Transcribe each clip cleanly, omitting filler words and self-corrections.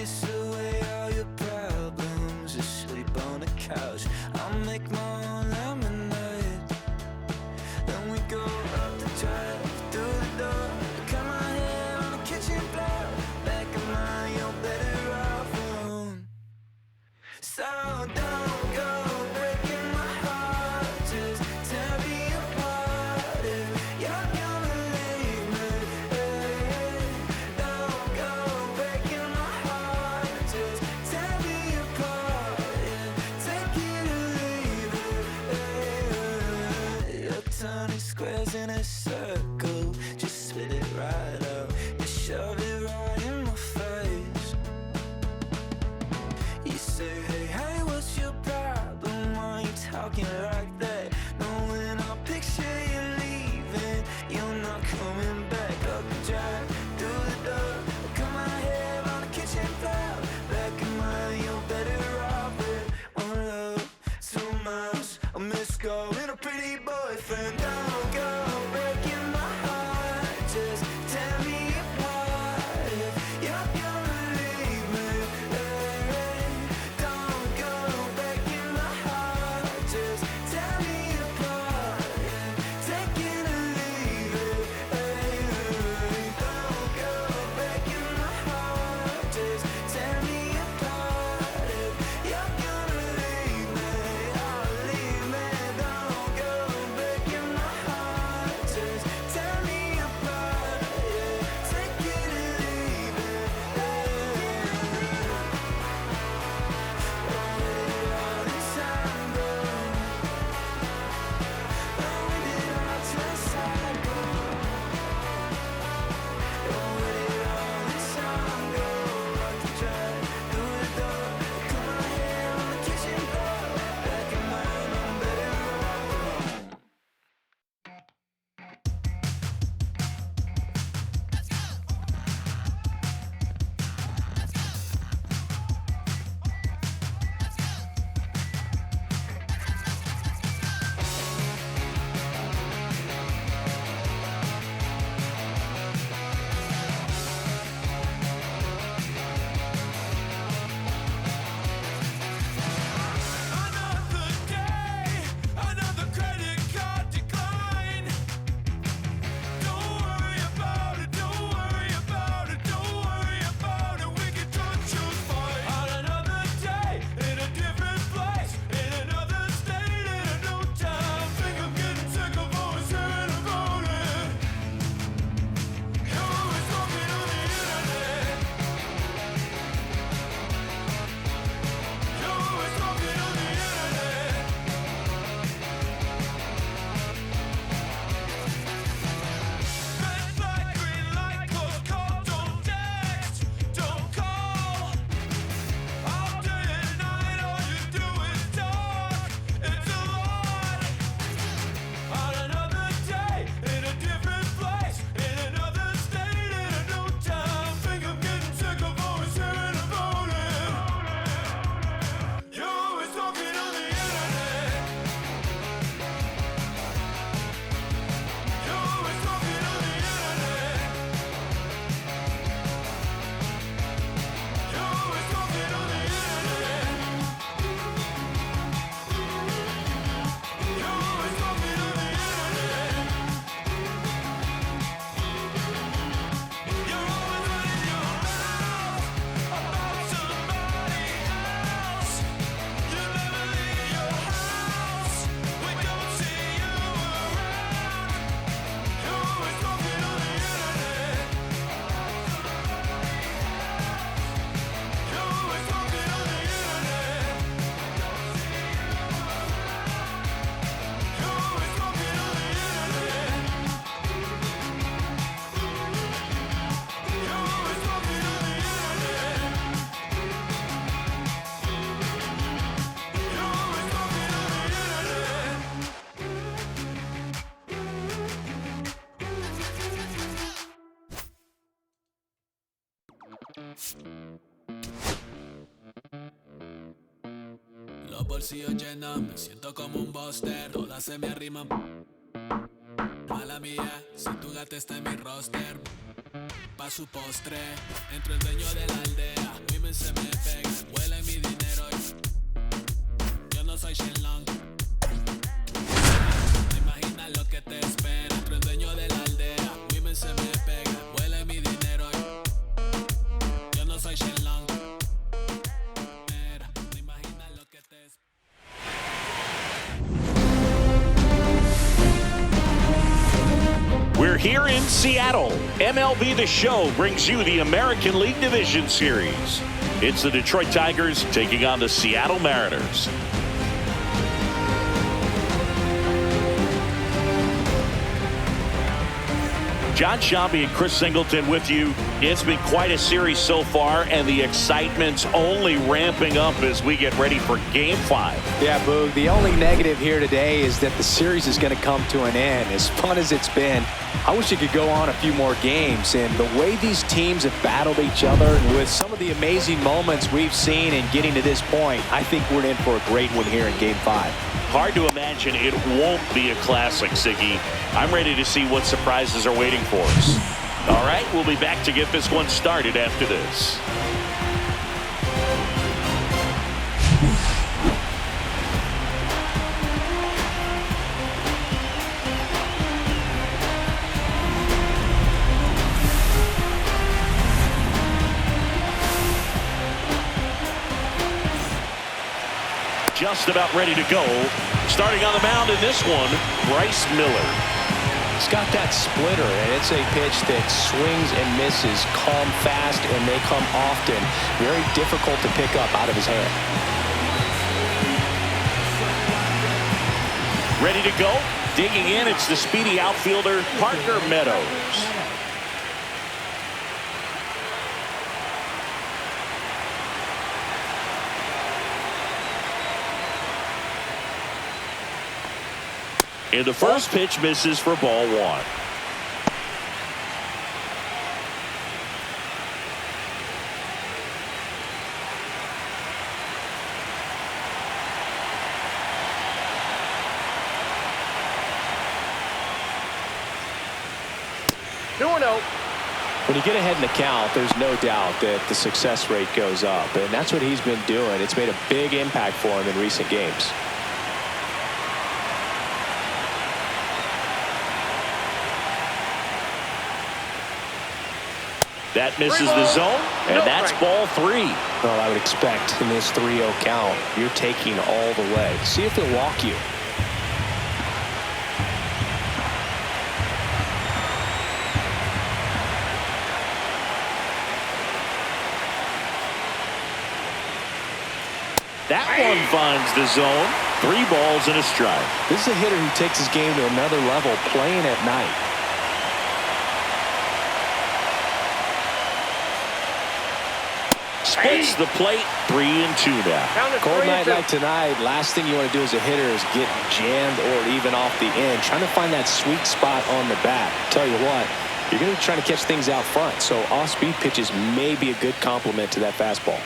kiss away all your problems, just sleep on the couch. I'll make my own lemonade. Then we go up the drive, through the door, cut my hair on the kitchen floor. Back of mine, you're better off alone. So don't go breaking my heart, just tear me apart if you're gonna leave me. Don't go breaking my heart, just tear me apart, yeah. Take it or leave it. You're turning squares in a circle, just spit it right out. You shove it right in my face. You say, hey, hey, what's your problem? Why you talking like that? Knowing I'll picture you leaving, you're not coming back. Up the drive, through the door, cut my hair on the kitchen floor. Back in mine, you're better off with one love, 2 miles, a missed call, and a pretty boyfriend. Don't go breaking my heart, just tear me apart if you're gonna leave me. Don't go breaking my heart, just tear me apart, yeah. Take it or leave it. Don't go breaking my heart, just tear me apart if you're gonna leave me. Oh, leave me. Don't go breaking my heart, just tear me apart, yeah. Take it or leave it. Where did all the time go? Where did our trust go? Where did all the time go? Up the drive, through the door, cut my hair on the kitchen floor. Back in mine, I'm better off alone. Another day, another credit card decline. Don't worry about it, don't worry about it, don't worry about it. We can touch just fine. On another day, in a different place, in another state, in a new time. Think I'm getting sick of always hearing about it. You're always talking on the internet. You're always talking on the internet. Red light, green light, close call, don't text, don't call. All day and night, all you do is talk. It's a lot. On another day, in a different place, in another state, in a new time. Think I'm getting sick of always hearing about it. You're always talking on the internet. You're always talking on the internet. You're always talking on the internet. You're always talking on the internet. You're always running your mouth about somebody else. You never leave your house. We don't see you around. You're always talking on the internet. You're always talking on the internet. You're always talking on the internet. You're always talking on the internet. You're always talking on the internet. Los bolsillos llenos, me siento como un buster. Todas se me arriman. Mala mía, si tu gata está en mi roster. su postre. Entre el dueño de la aldea, women se me pega, huele mi dinero y yo no soy Shenlong. No imaginas lo que te espera. Entre el dueño de la aldea, women se me pega, huele mi dinero y yo no soy Shenlong. No imaginas lo que te espera. We're here in Seattle. MLB The Show brings you the American League Division Series. It's the Detroit Tigers taking on the Seattle Mariners. John Shambi and Chris Singleton with you. It's been quite a series so far, and the excitement's only ramping up as we get ready for Game 5. Yeah, Boog, the only negative here today is that the series is going to come to an end. As fun as it's been, I wish it could go on a few more games. And the way these teams have battled each other with some of the amazing moments we've seen in getting to this point, I think we're in for a great one here in Game 5. Hard to imagine it won't be a classic, Siggy. I'm ready to see what surprises are waiting for us. All right, we'll be back to get this one started after this. Just about ready to go. Starting on the mound in this one, Bryce Miller. He's got that splitter, and it's a pitch that swings and misses, come fast, and they come often. Very difficult to pick up out of his hand. Ready to go? Digging in, it's the speedy outfielder, Parker Meadows. And the first pitch misses for ball one. When you get ahead in the count, there's no doubt that the success rate goes up, and that's what he's been doing. It's made a big impact for him in recent games. That misses the zone, and that's ball three. Well, I would expect in this 3-0 count, you're taking all the way. See if he'll walk you. That one finds the zone. 3 balls and a strike. This is a hitter who takes his game to another level, playing at night. Spits the plate, 3-2 now. Cold night like tonight, last thing you want to do as a hitter is get jammed or even off the end. Trying to find that sweet spot on the bat. Tell you what, you're going to be trying to catch things out front, so off-speed pitches may be a good complement to that fastball.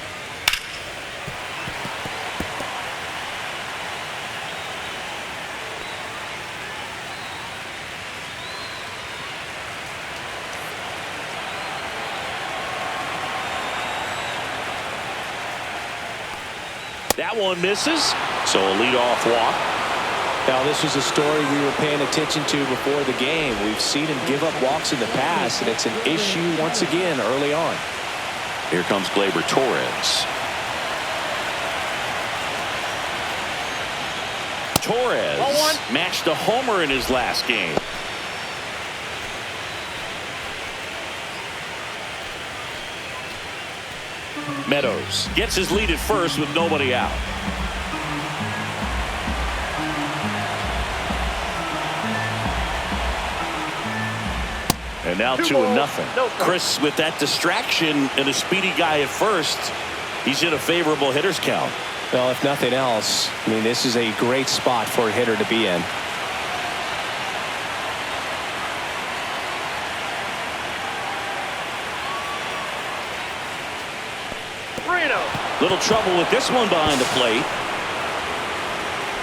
That one misses, so a leadoff walk. Now, this was a story we were paying attention to before the game. We've seen him give up walks in the past, and it's an issue once again early on. Here comes Gleyber Torres. Torres matched a homer in his last game. Meadows gets his lead at first with nobody out. And now 2-0. Chris, with that distraction and a speedy guy at first, he's in a favorable hitter's count. Well, if nothing else, I mean, this is a great spot for a hitter to be in. Little trouble with this one behind the plate.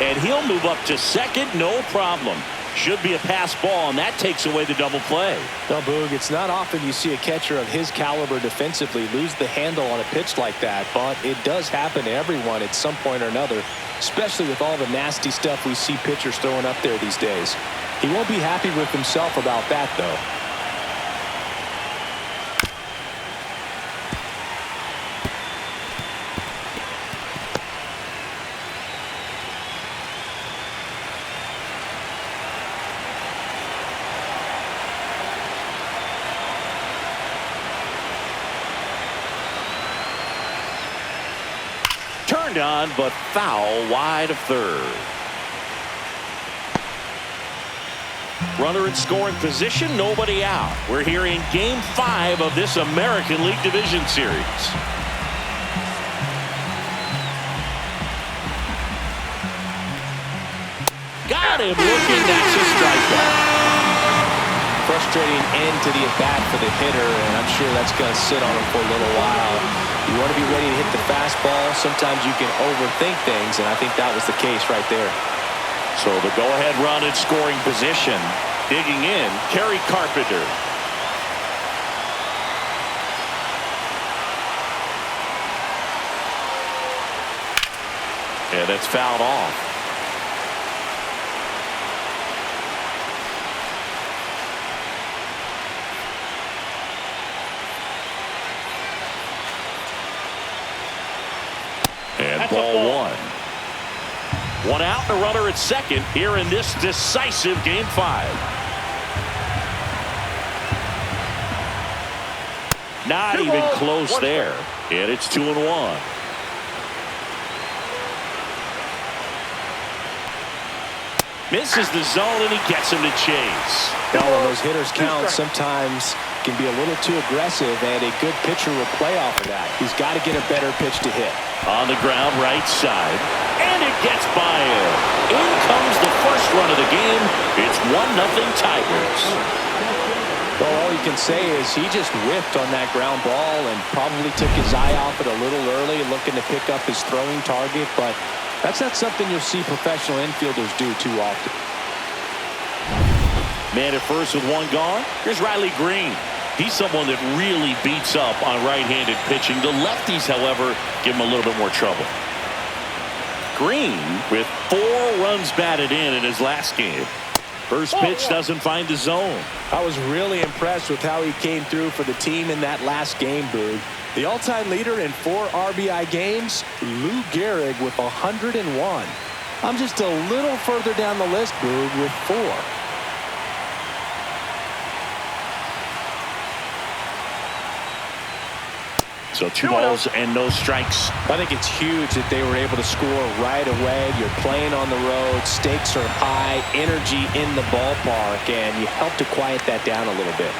And he'll move up to second, no problem. Should be a pass ball, and that takes away the double play. No, Boog, it's not often you see a catcher of his caliber defensively lose the handle on a pitch like that, but it does happen to everyone at some point or another, especially with all the nasty stuff we see pitchers throwing up there these days. He won't be happy with himself about that, though. Turned on, but foul wide of third. Runner in scoring position, nobody out. We're here in Game 5 of this American League Division Series. Got him looking, that's a strikeout. Frustrating end to the at-bat for the hitter, and I'm sure that's going to sit on him for a little while. You want to be ready to hit the fastball. Sometimes you can overthink things, and I think that was the case right there. So the go-ahead run in scoring position. Digging in, Kerry Carpenter. And that's fouled off. And ball one. One out, and a runner at second here in this decisive Game 5. Not even close there. And it's 2-1. Misses the zone, and he gets him to chase. Now, when those hitters count, sometimes can be a little too aggressive, and a good pitcher will play off of that. He's got to get a better pitch to hit. On the ground, right side. And it gets by him. In comes the first run of the game. It's 1-0 Tigers. Well, all you can say is he just whiffed on that ground ball and probably took his eye off it a little early, looking to pick up his throwing target, but that's not something you'll see professional infielders do too often. Man at first with one gone. Here's Riley Green. He's someone that really beats up on right-handed pitching. The lefties, however, give him a little bit more trouble. Green with 4 runs batted in his last game. First pitch doesn't find the zone. I was really impressed with how he came through for the team in that last game, Boog. The all-time leader in 4 RBI games, Lou Gehrig with 101. I'm just a little further down the list, Boog, with 4. So 2 balls and no strikes. I think it's huge that they were able to score right away. You're playing on the road, stakes are high, energy in the ballpark, and you help to quiet that down a little bit.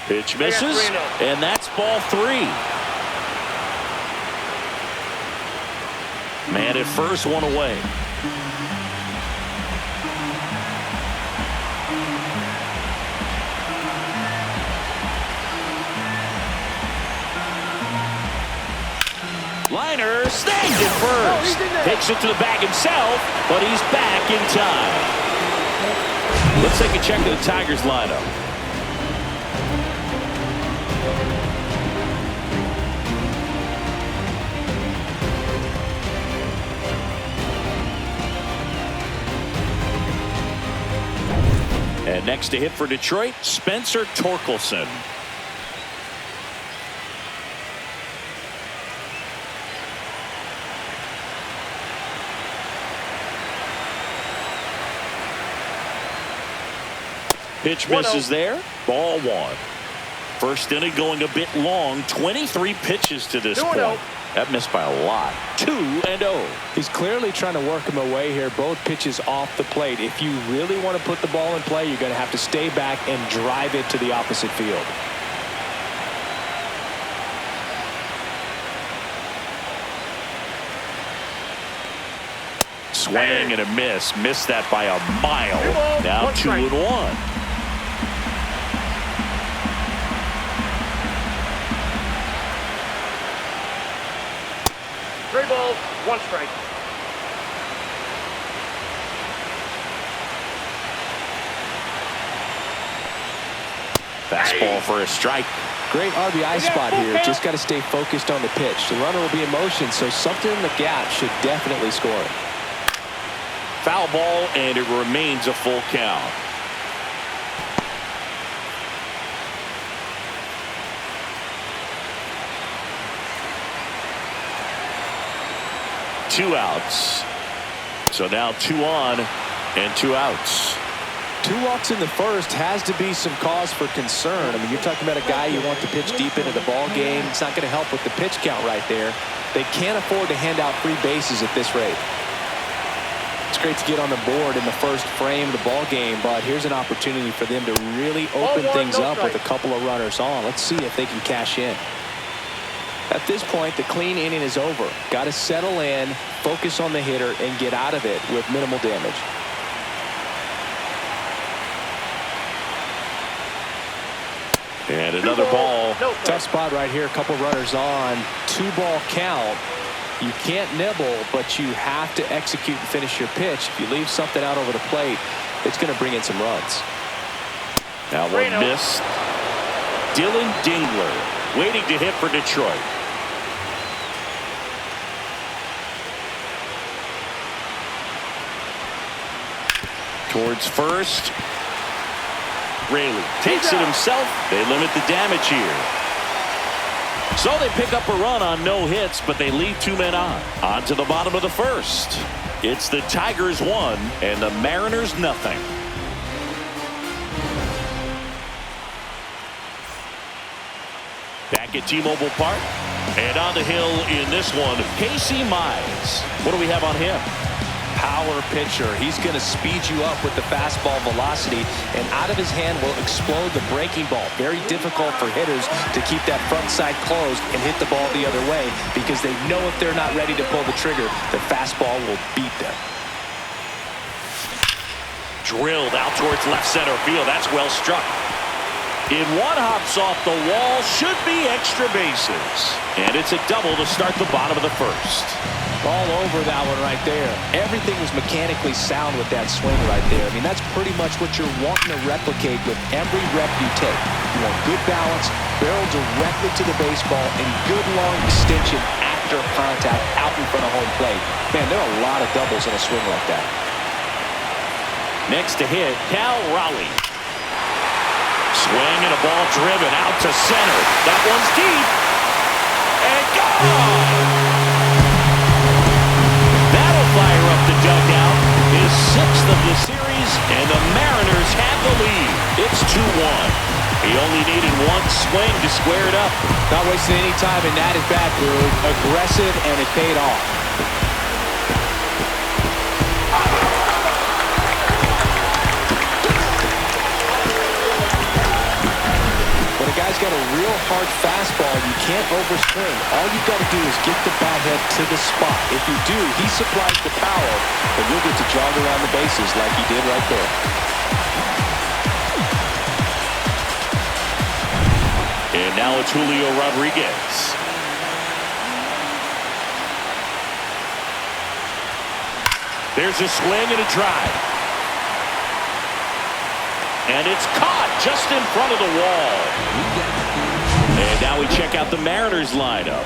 Pitch misses, and that's ball 3. Man at first, 1 away. Liner snagged it first. Takes it to the bag himself, but he's back in time. Let's take a check of the Tigers lineup. And next to hit for Detroit, Spencer Torkelson. Pitch misses there. Ball 1. First inning going a bit long. 23 pitches to this point. That missed by a lot. 2-0. He's clearly trying to work him away here. Both pitches off the plate. If you really want to put the ball in play, you're going to have to stay back and drive it to the opposite field. Swing and a miss. Missed that by a mile. Now 2-1. 1 strike. Fastball for a strike. Great RBI spot here. Just got to stay focused on the pitch. The runner will be in motion, so something in the gap should definitely score it. Foul ball, and it remains a full count. Two outs. So now 2 on and 2 outs. 2 walks in the first has to be some cause for concern. I mean, you're talking about a guy you want to pitch deep into the ball game. It's not going to help with the pitch count right there. They can't afford to hand out free bases at this rate. It's great to get on the board in the first frame of the ball game, but here's an opportunity for them to really open things up with a couple of runners on. Let's see if they can cash in. At this point, the clean inning is over. Got to settle in, focus on the hitter, and get out of it with minimal damage. And another ball. Tough spot right here. A couple runners on. 2-ball count. You can't nibble, but you have to execute and finish your pitch. If you leave something out over the plate, it's going to bring in some runs. Now one miss. Dylan Dingler waiting to hit for Detroit. Towards first. Raley takes it himself. They limit the damage here. So they pick up a run on no hits, but they leave 2 men on to the bottom of the first. It's the Tigers 1 and the Mariners nothing. Back at T-Mobile Park, and on the hill in this one, Casey Mize. What do we have on him? Power pitcher. He's going to speed you up with the fastball velocity, and out of his hand will explode the breaking ball. Very difficult for hitters to keep that front side closed and hit the ball the other way, because they know if they're not ready to pull the trigger, the fastball will beat them. Drilled out towards left center field. That's well struck. In one hops off the wall, should be extra bases. And it's a double to start the bottom of the first. All over that one right there. Everything was mechanically sound with that swing right there. I mean, that's pretty much what you're wanting to replicate with every rep you take. You want good balance, barrel directly to the baseball, and good long extension after contact out in front of home plate. Man, there are a lot of doubles in a swing like that. Next to hit, Cal Raleigh. Swing and a ball driven out to center. That one's deep. And gone! That'll fire up the dugout. His 6th of the series, and the Mariners have the lead. It's 2-1. He only needed one swing to square it up. Not wasting any time in that at bat, dude. Aggressive, and it paid off. Guy's got a real hard fastball. You can't overswing. All you've got to do is get the bat head to the spot. If you do, he supplies the power, and you'll get to jog around the bases like he did right there. And now it's Julio Rodriguez. There's a swing and a drive. And it's caught just in front of the wall. And now we check out the Mariners lineup.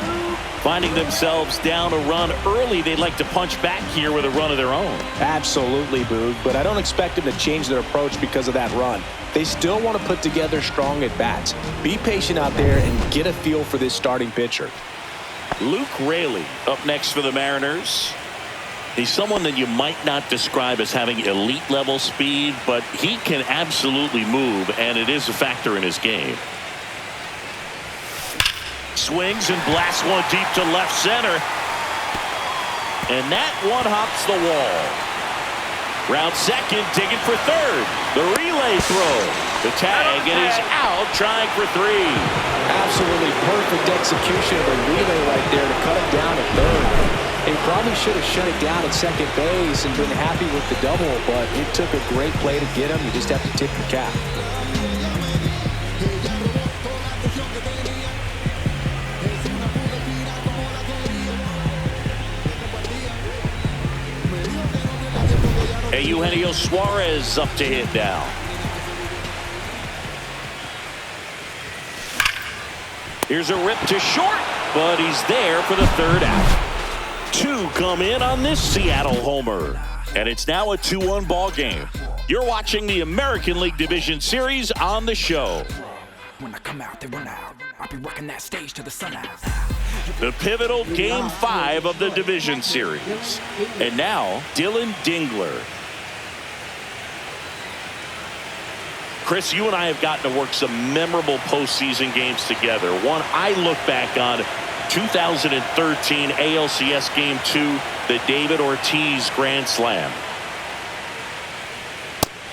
Finding themselves down a run early, they'd like to punch back here with a run of their own. Absolutely, Boog, but I don't expect them to change their approach because of that run. They still want to put together strong at-bats. Be patient out there and get a feel for this starting pitcher. Luke Raley up next for the Mariners. He's someone that you might not describe as having elite level speed, but he can absolutely move, and it is a factor in his game. Swings and blasts one deep to left center. And that one hops the wall. Round second, digging for third. The relay throw. The tag, and he's out trying for 3. Absolutely perfect execution of the relay right there to cut him down at third. They probably should have shut it down at second base and been happy with the double, but it took a great play to get him. You just have to tip your cap. Eugenio Suarez up to hit now. Here's a rip to short, but he's there for the third out. Two come in on this Seattle homer. And it's now a 2-1 ball game. You're watching the American League Division Series on the show. When I come out, they run out. I'll be working that stage to the sun out. The pivotal Game 5 of the Division Series. And now, Dylan Dingler. Chris, you and I have gotten to work some memorable postseason games together. One I look back on, 2013 ALCS Game 2, the David Ortiz Grand Slam.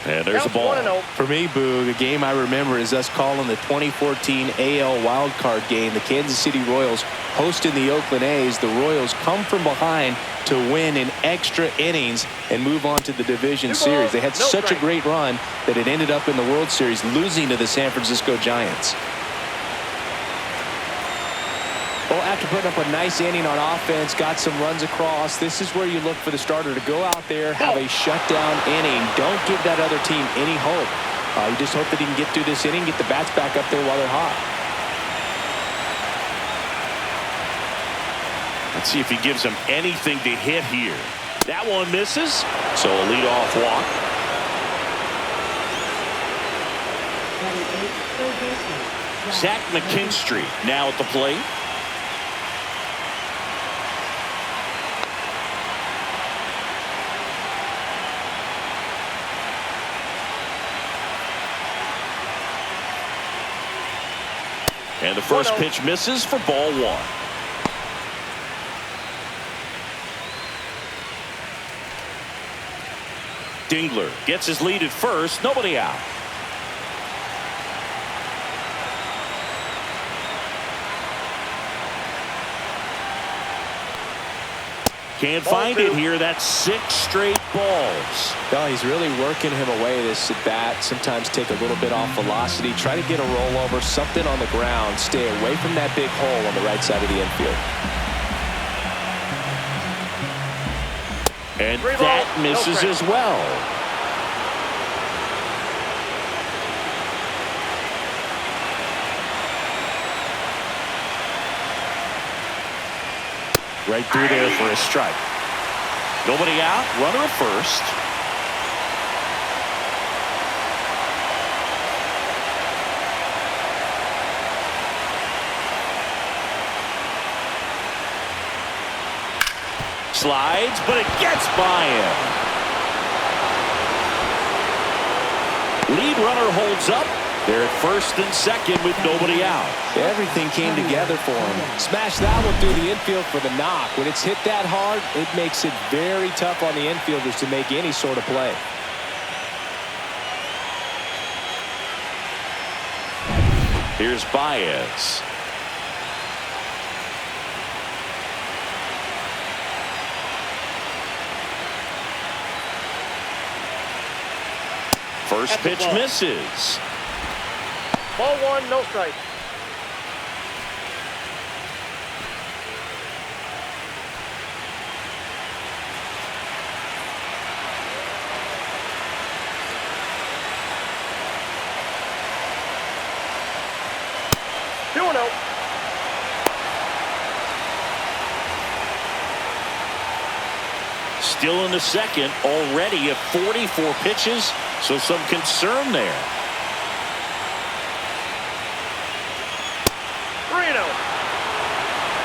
And there's a ball. For me, Boo, the game I remember is us calling the 2014 AL wildcard game. The Kansas City Royals hosting the Oakland A's. The Royals come from behind to win in extra innings and move on to the division series. They had such a great run that it ended up in the World Series, losing to the San Francisco Giants. Well, after putting up a nice inning on offense, got some runs across, this is where you look for the starter to go out there, have a shutdown inning. Don't give that other team any hope. You just hope that he can get through this inning, get the bats back up there while they're hot. Let's see if he gives them anything to hit here. That one misses, so a leadoff walk. Zach McKinstry now at the plate. And the first pitch misses for ball one. Dingler gets his lead at first. Nobody out. Can't find it here. That's 6 straight balls. No, he's really working him away this at bat. Sometimes take a little bit off velocity. Try to get a rollover, something on the ground. Stay away from that big hole on the right side of the infield. And that misses as well. Right through there for a strike. Nobody out. Runner at first. Slides, but it gets by him. Lead runner holds up. They're at first and second with nobody out. Everything came together for him. Smash that one through the infield for the knock. When it's hit that hard, it makes it very tough on the infielders to make any sort of play. Here's Baez. First pitch misses. Ball one, no strike. Still in the second, already at 44 pitches, so some concern there.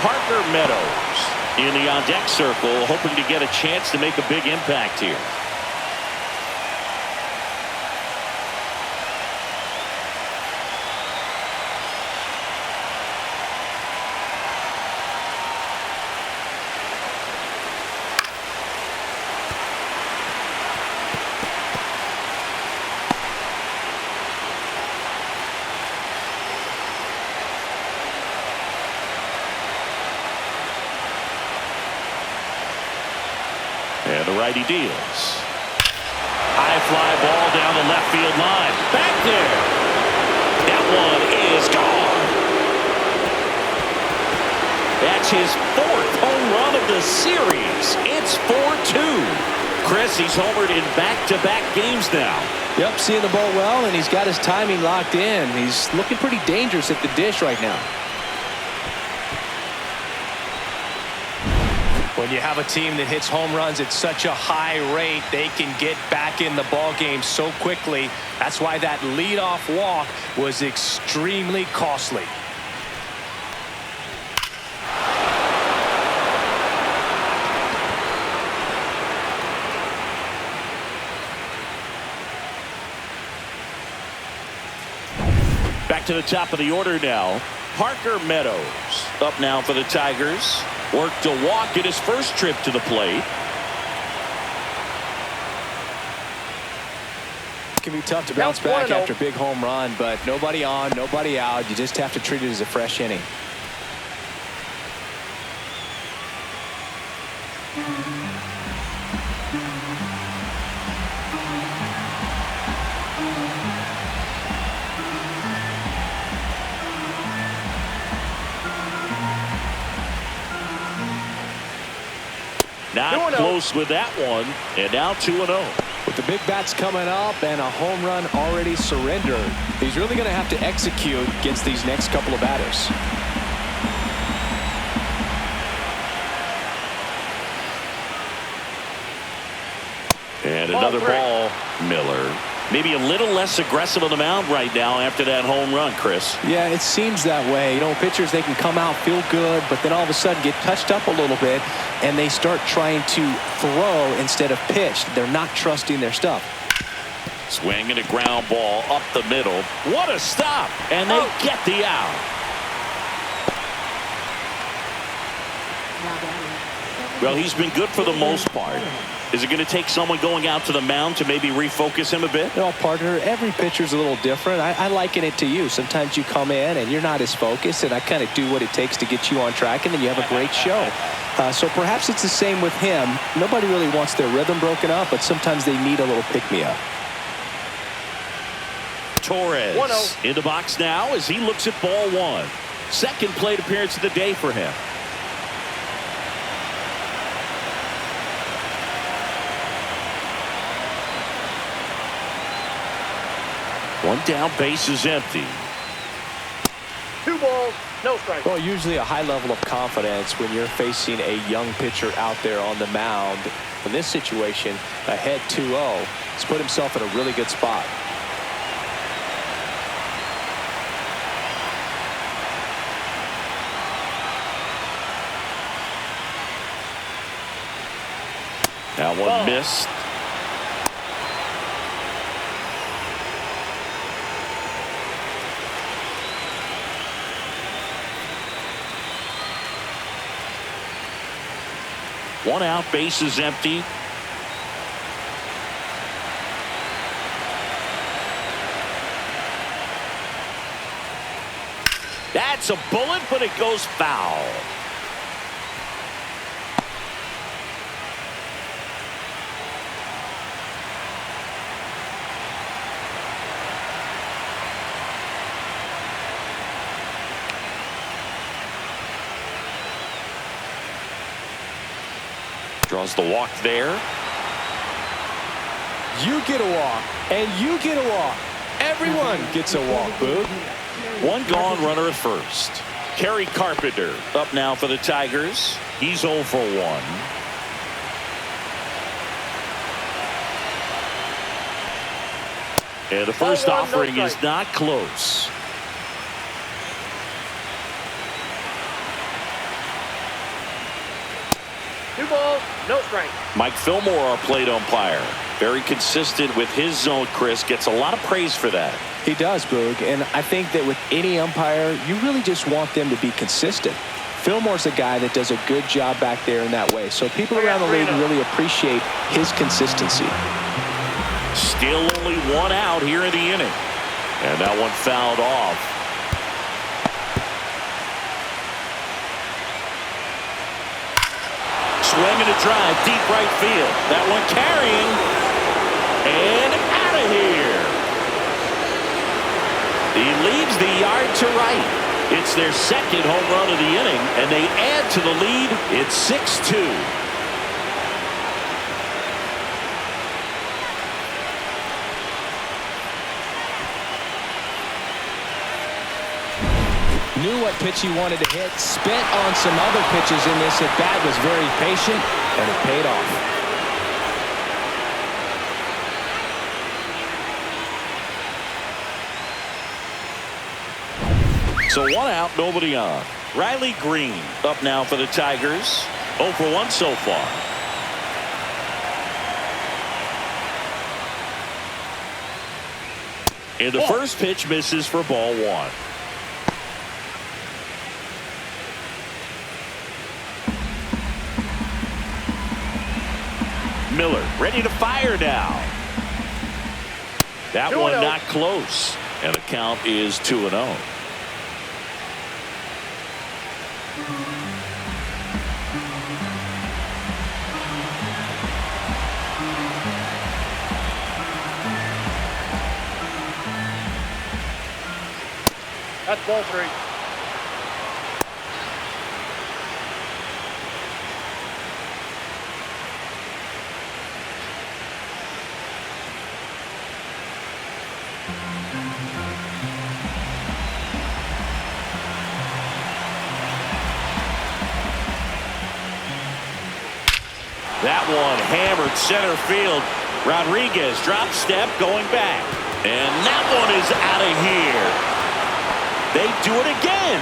Parker Meadows in the on-deck circle, hoping to get a chance to make a big impact here. And the righty deals. High fly ball down the left field line. Back there. That one is gone. That's his 4th home run of the series. It's 4-2. Chris, he's homered in back-to-back games now. Yep, seeing the ball well, and he's got his timing locked in. He's looking pretty dangerous at the dish right now. When you have a team that hits home runs at such a high rate, they can get back in the ball game so quickly. That's why that leadoff walk was extremely costly. Back to the top of the order now. Parker Meadows up now for the Tigers. Worked a walk in his first trip to the plate. It can be tough to bounce back after a big home run, but nobody on, nobody out. You just have to treat it as a fresh inning. Not close with that one, and now 2-0. With the big bats coming up and a home run already surrendered, he's really going to have to execute against these next couple of batters. And another ball, Miller. Maybe a little less aggressive on the mound right now after that home run, Chris. Yeah, it seems that way. You know, pitchers, they can come out, feel good, but then all of a sudden get touched up a little bit, and they start trying to throw instead of pitch. They're not trusting their stuff. Swing and a ground ball up the middle. What a stop! And they get the out. Well, he's been good for the most part. Is it going to take someone going out to the mound to maybe refocus him a bit? No, partner, every pitcher's a little different. I liken it to you. Sometimes you come in and you're not as focused, and I kind of do what it takes to get you on track, and then you have a great show. So perhaps it's the same with him. Nobody really wants their rhythm broken up, but sometimes they need a little pick-me-up. Torres in the box now as he looks at ball one. Second plate appearance of the day for him. One down, base is empty. 2 balls, no strikes. Well, usually a high level of confidence when you're facing a young pitcher out there on the mound. In this situation, ahead 2-0, he's put himself in a really good spot. That one missed. One out, base is empty. That's a bullet, but it goes foul. Draws the walk there. You get a walk, and you get a walk. Everyone gets a walk, Boog. One gone, runner at first. Kerry Carpenter up now for the Tigers. He's 0 for 1. And the first offering is not close. Two balls, no strike. Mike Fillmore, our plate umpire. Very consistent with his zone, Chris. Gets a lot of praise for that. He does, Boog. And I think that with any umpire, you really just want them to be consistent. Fillmore's a guy that does a good job back there in that way. So people around the league really appreciate his consistency. Still only one out here in the inning. And that one fouled off. Swing and a drive, deep right field. That one carrying. And out of here. He leaves the yard to right. It's their second home run of the inning, and they add to the lead. It's 6-2. Knew what pitch he wanted to hit. Spent on some other pitches in this at bat. Was very patient, and it paid off. So 1 out, nobody on. Riley Green up now for the Tigers. 0 for 1 so far. And the first pitch misses for ball 1. Miller ready to fire now. That one not close. And the count is 2-0. That's ball 3. That one hammered center field. Rodriguez drop step going back. And that one is out of here. They do it again.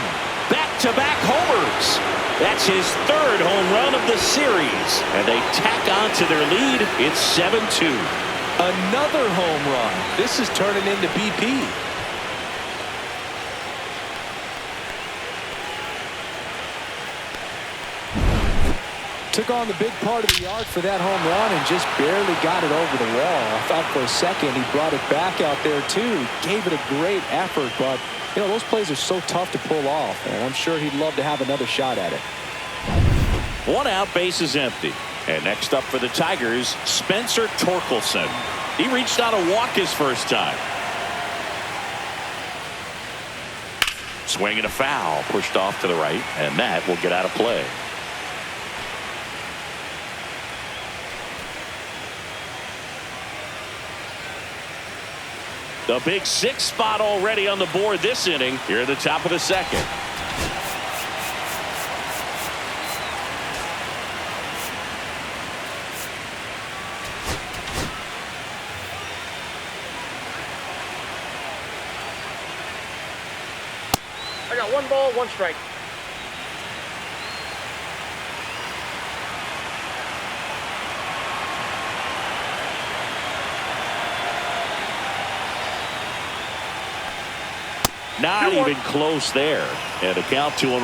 Back-to-back homers. That's his 3rd home run of the series. And they tack on to their lead. It's 7-2. Another home run. This is turning into BP. Took on the big part of the yard for that home run and just barely got it over the wall. I thought for a second he brought it back out there too. Gave it a great effort, but you know, those plays are so tough to pull off, and I'm sure he'd love to have another shot at it. 1 out, base is empty. And next up for the Tigers, Spencer Torkelson. He reached out a walk his first time. Swing and a foul, pushed off to the right, and that will get out of play. The big 6 spot already on the board this inning here at the top of the 2nd. I got 1 ball, 1 strike. Not even close there. And a count 2-1.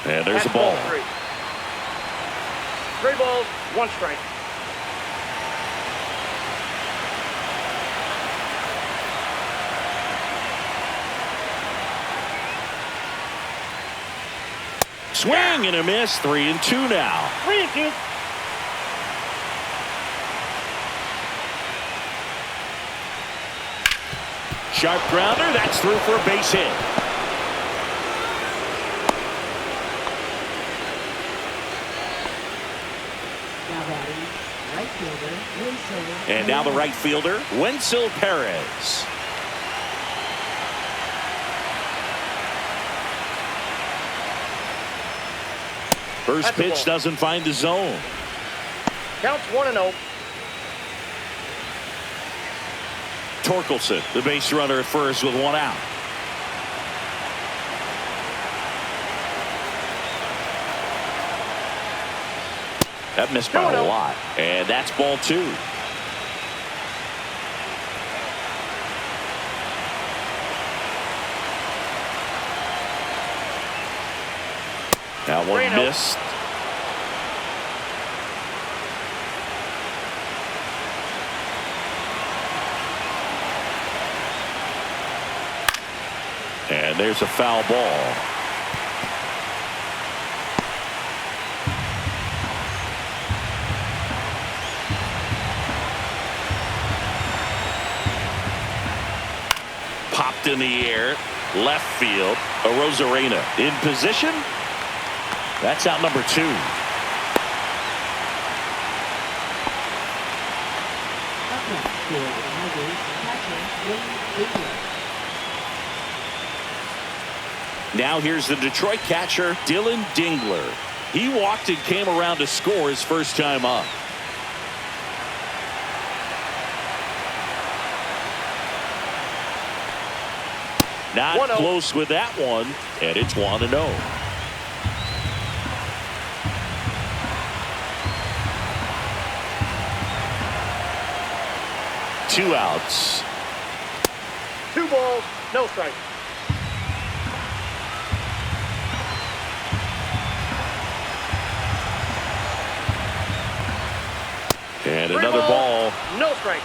And there's a ball. 3. 3 balls, 1 strike. Swing and a miss. 3-2 now. 3-2. Sharp grounder. That's through for a base hit. And now the right fielder, Wenzel Perez. First pitch doesn't find the zone. Counts 1-0. Torkelson, the base runner at first with 1 out. That missed by a lot. And that's ball 2. That one missed. And there's a foul ball. Popped in the air. Left field, Arozarena in position. That's out number 2. Now here's the Detroit catcher, Dylan Dingler. He walked and came around to score his first time up. Not close with that one, and it's 1-0. Two outs. 2 balls, no strikes. And another ball. No strike.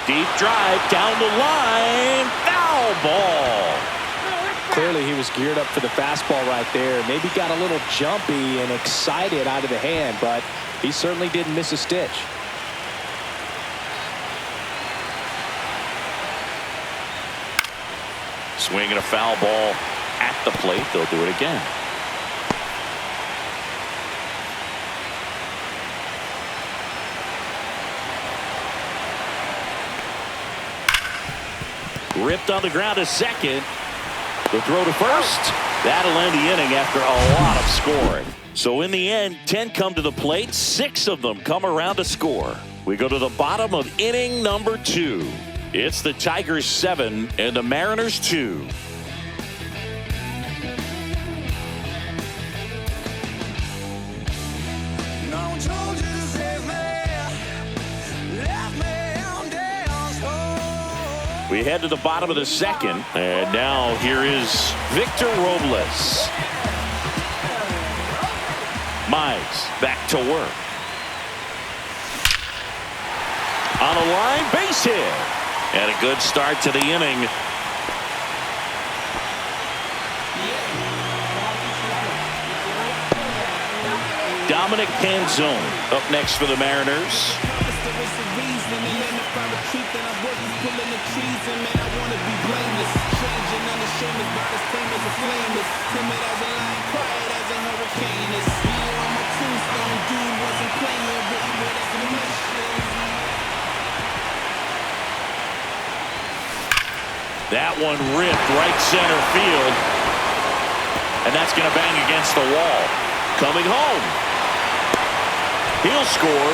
Deep drive down the line. Foul ball. Clearly he was geared up for the fastball right there. Maybe got a little jumpy and excited out of the hand, but he certainly didn't miss a stitch. Swinging a foul ball at the plate. They'll do it again. Ripped on the ground to second. The throw to first. That'll end the inning after a lot of scoring. So in the end, 10 come to the plate. 6 of them come around to score. We go to the bottom of inning number 2. It's the Tigers 7 and the Mariners 2. We head to the bottom of the second, and now here is Victor Robles. Mize back to work. On a line, base hit. And a good start to the inning. Dominic Canzone up next for the Mariners. That one ripped right center field. And that's going to bang against the wall. Coming home. He'll score.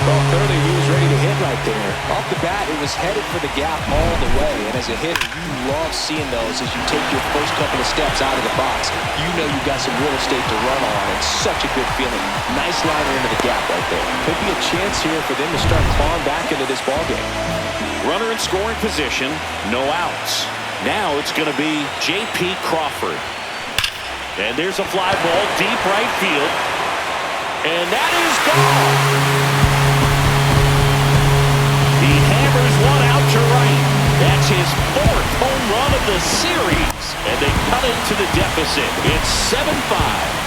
Well, clearly he was ready to hit right there. Off the bat, it was headed for the gap all the way. And as a hitter, you love seeing those as you take your first couple of steps out of the box. You know you've got some real estate to run on. It's such a good feeling. Nice liner into the gap right there. Could be a chance here for them to start clawing back into this ballgame. Runner in scoring position, no outs. Now it's going to be J.P. Crawford. And there's a fly ball deep right field. And that is gone. He hammers one out to right. That's his 4th home run of the series. And they cut into the deficit. It's 7-5.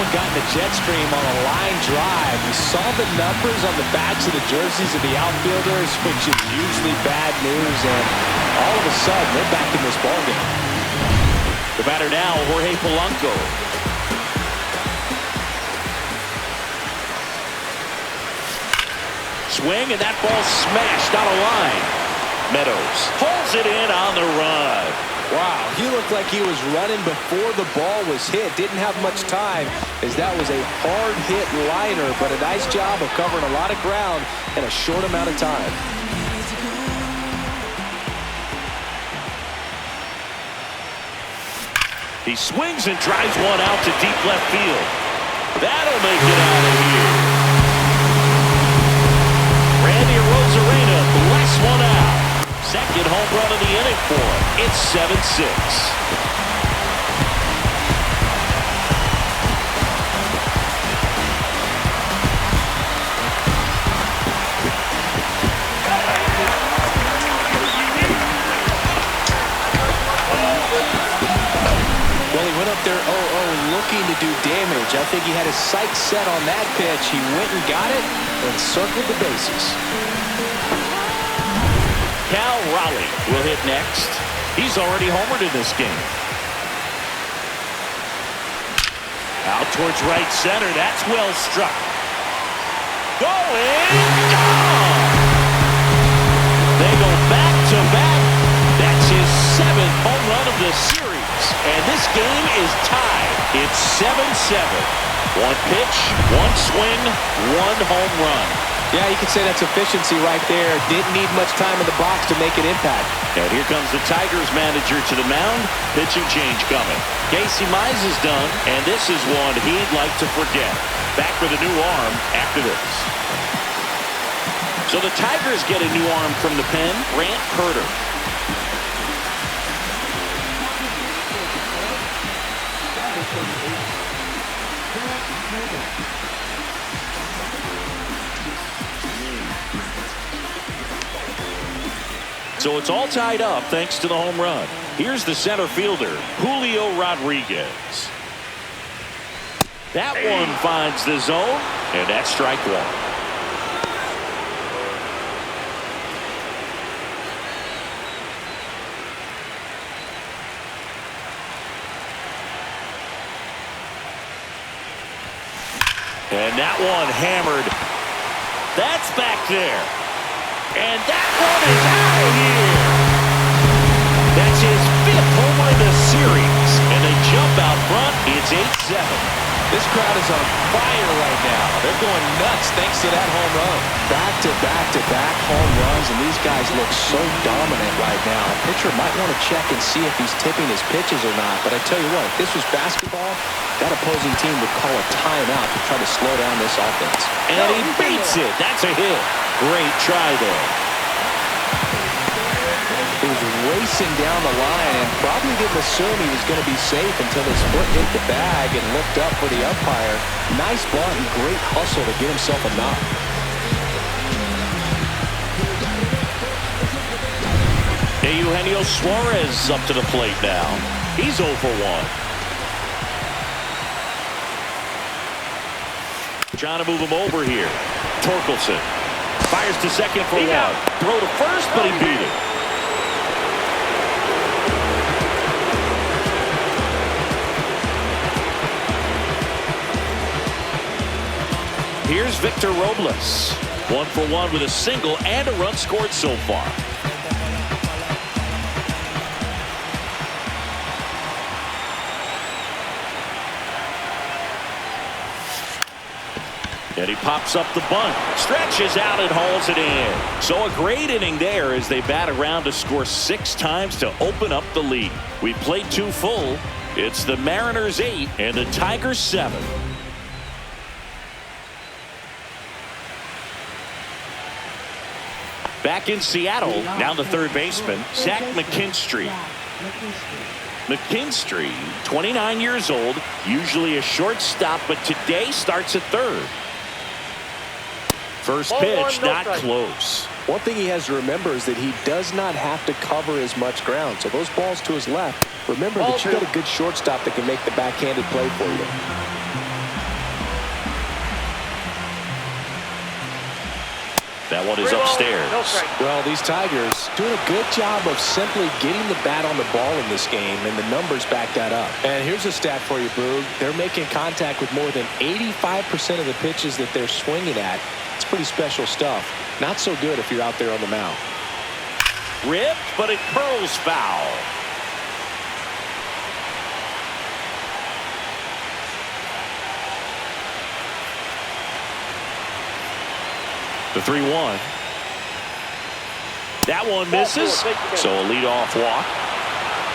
Got in the jet stream on a line drive. We saw the numbers on the backs of the jerseys of the outfielders, which is usually bad news, and all of a sudden they're back in this ballgame. The batter now, Jorge Polanco. Swing, and that ball smashed out of line. Meadows holds it in on the run. Wow, he looked like he was running before the ball was hit. Didn't have much time, as that was a hard-hit liner, but a nice job of covering a lot of ground in a short amount of time. He swings and drives one out to deep left field. That'll make it out of here. Randy Arozarena blasts one out. Second home run of the inning for him. It's 7-6. Well, he went up there 0-0 looking to do damage. I think he had his sights set on that pitch. He went and got it and circled the bases. Cal Raleigh will hit next. He's already homered in this game. Out towards right center. That's well struck. Going. Gone! They go back to back. That's his 7th home run of the series. And this game is tied. It's 7-7. One pitch, one swing, one home run. Yeah, you could say that's efficiency right there. Didn't need much time in the box to make an impact. And here comes the Tigers manager to the mound. Pitching change coming. Casey Mize is done, and this is one he'd like to forget. Back with a new arm after this. So the Tigers get a new arm from the pen, Grant Herter. So it's all tied up thanks to the home run. Here's the center fielder, Julio Rodriguez. That one finds the zone, and that's strike one. And that one hammered. That's back there. And that one is out of here. That's his 5th home run of the series. And they jump out front. It's 8-7. This crowd is on fire right now. They're going nuts thanks to that home run. Back-to-back-to-back home runs, and these guys look so dominant right now. A pitcher might want to check and see if he's tipping his pitches or not. But I tell you what, if this was basketball, that opposing team would call a timeout to try to slow down this offense. And he beats it. That's a hit. Great try there. He was racing down the line and probably didn't assume he was going to be safe until his foot hit the bag and looked up for the umpire. Nice bunt and great hustle to get himself a knock. Eugenio Suarez up to the plate now. He's 0 for 1. Trying to move him over here. Torkelson fires to second for 1. Throw to first, but he beat it. Here's Victor Robles. 1 for 1 with a single and a run scored so far. And he pops up the bunt, stretches out and hauls it in. So a great inning there as they bat around to score 6 times to open up the lead. We played 2 full. It's the Mariners 8 and the Tigers 7. Back in Seattle, now the third baseman, Zach McKinstry. McKinstry, 29 years old, usually a shortstop, but today starts at third. First pitch, not close. One thing he has to remember is that he does not have to cover as much ground. So those balls to his left, remember that you got a good shortstop that can make the backhanded play for you. That one is upstairs. Well, these Tigers doing a good job of simply getting the bat on the ball in this game, and the numbers back that up. And here's a stat for you, Boog. They're making contact with more than 85% of the pitches that they're swinging at. It's pretty special stuff. Not so good if you're out there on the mound. Ripped, but it curls foul. The 3-1. That one misses. So a leadoff walk.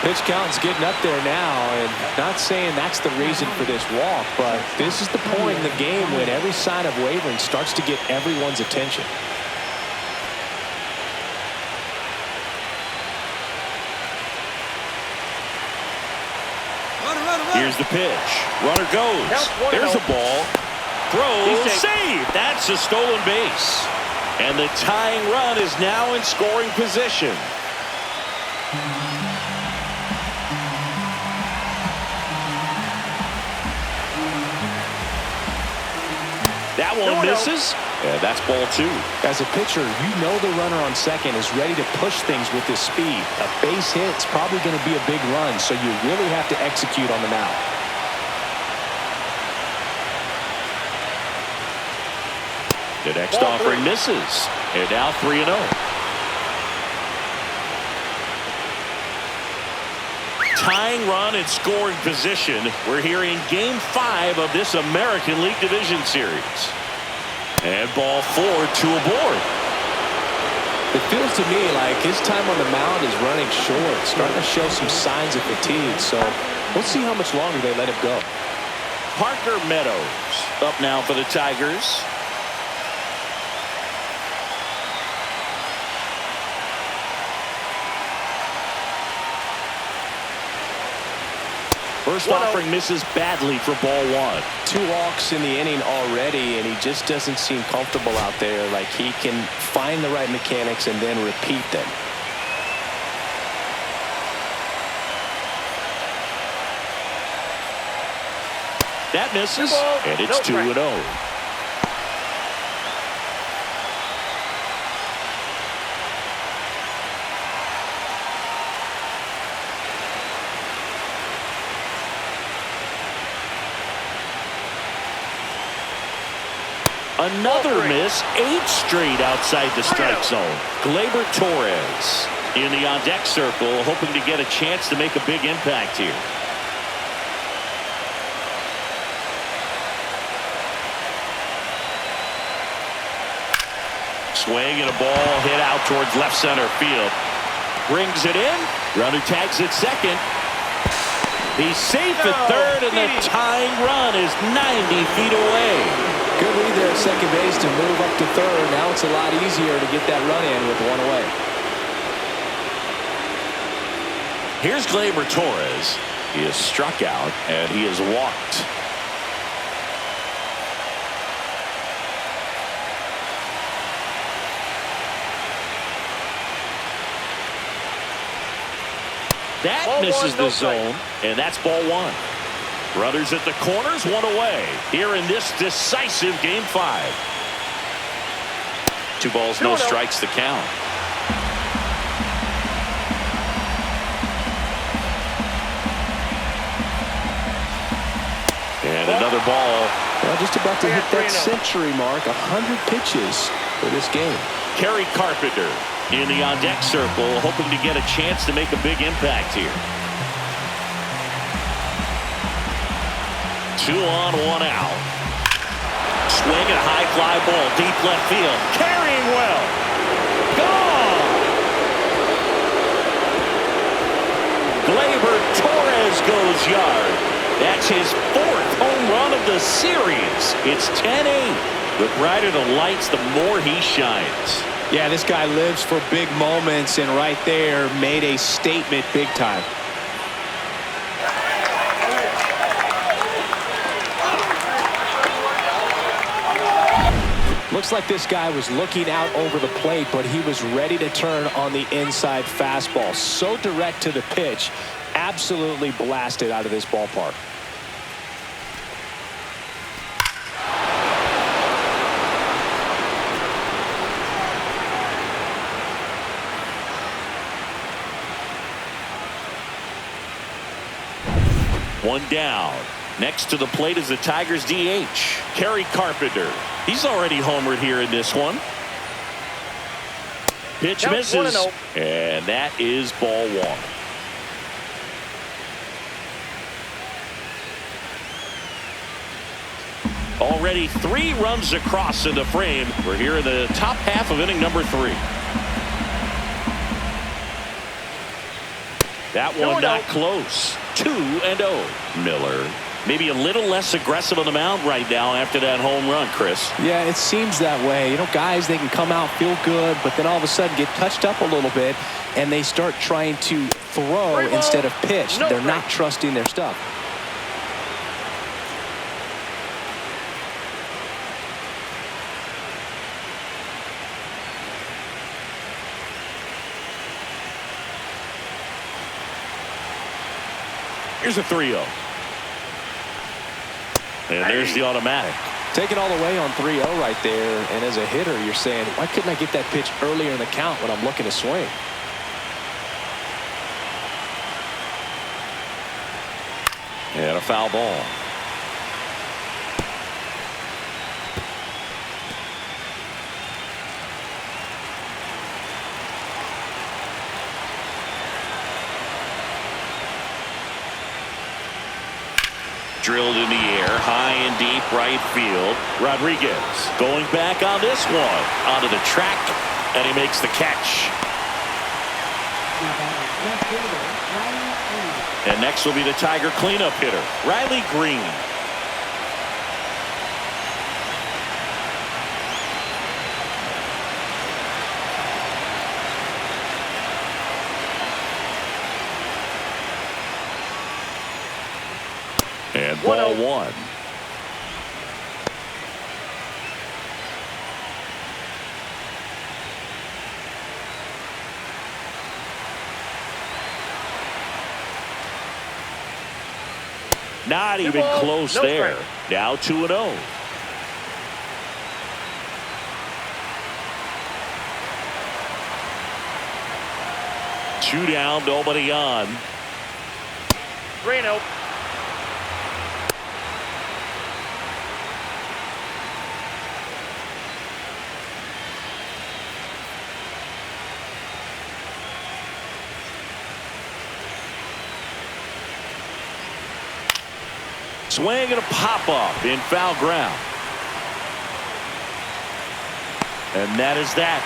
Pitch count's getting up there now, and not saying that's the reason for this walk, but this is the point in the game when every sign of wavering starts to get everyone's attention. Here's the pitch. Runner goes. There's a ball. Throw. Save. That's a stolen base. And the tying run is now in scoring position. That one misses. Yeah, that's ball 2. As a pitcher, you know the runner on second is ready to push things with his speed. A base hit's probably going to be a big run, so you really have to execute on the mound. The next offering misses. And now 3-0. Tying run and scoring position. We're here in Game 5 of this American League Division Series. And ball 4, 2 aboard. It feels to me like his time on the mound is running short, starting to show some signs of fatigue. So we'll see how much longer they let him go. Parker Meadows up now for the Tigers. First offering misses badly for ball 1. 2 walks in the inning already, and he just doesn't seem comfortable out there. Like he can find the right mechanics and then repeat them. That misses, and it's 2-0. Another miss, 8 straight outside the strike zone. Gleyber Torres in the on-deck circle, hoping to get a chance to make a big impact here. Swing and a ball hit out towards left center field. Brings it in. Runner tags at second. He's safe at third, and the tying run is 90 feet away. Good read there at second base to move up to third. Now it's a lot easier to get that run in with 1 away. Here's Gleyber Torres. He is struck out, and he is walked. That misses the zone, and that's ball 1. Runners at the corners, 1 away here in this decisive Game 5. 2 balls, no strikes, the count. And another ball. Well, just about to hit that century mark. 100 pitches for this game. Kerry Carpenter in the on-deck circle, hoping to get a chance to make a big impact here. 2 on, 1 out. Swing and a high fly ball, deep left field. Carrying well. Gone! Gleyber Torres goes yard. That's his 4th home run of the series. It's 10-8. The brighter the lights, the more he shines. Yeah, this guy lives for big moments, and right there made a statement big time. Looks like this guy was looking out over the plate, but he was ready to turn on the inside fastball. So direct to the pitch, absolutely blasted out of this ballpark. One down. Next to the plate is the Tigers DH, Kerry Carpenter. He's already homered here in this one. Pitch misses, and that is ball 1. Already 3 runs across in the frame. We're here in the top half of inning number 3. That one not close. 2-0. Miller maybe a little less aggressive on the mound right now after that home run, Chris. Yeah, it seems that way. You know, guys, they can come out, feel good, but then all of a sudden get touched up a little bit, and they start trying to throw instead of pitch. They're not trusting their stuff. Here's a 3-0. And there's the automatic. Taking all the way on 3-0 right there. And as a hitter, you're saying, why couldn't I get that pitch earlier in the count when I'm looking to swing? And a foul ball. Drilled in the air, high and deep right field. Rodriguez going back on this one. Onto the track, and he makes the catch. And next will be the Tiger cleanup hitter, Riley Green. And ball one. Not even close there. Now 2-0. Two down, nobody on. 3-0. Swing and a pop-up in foul ground. And that is that.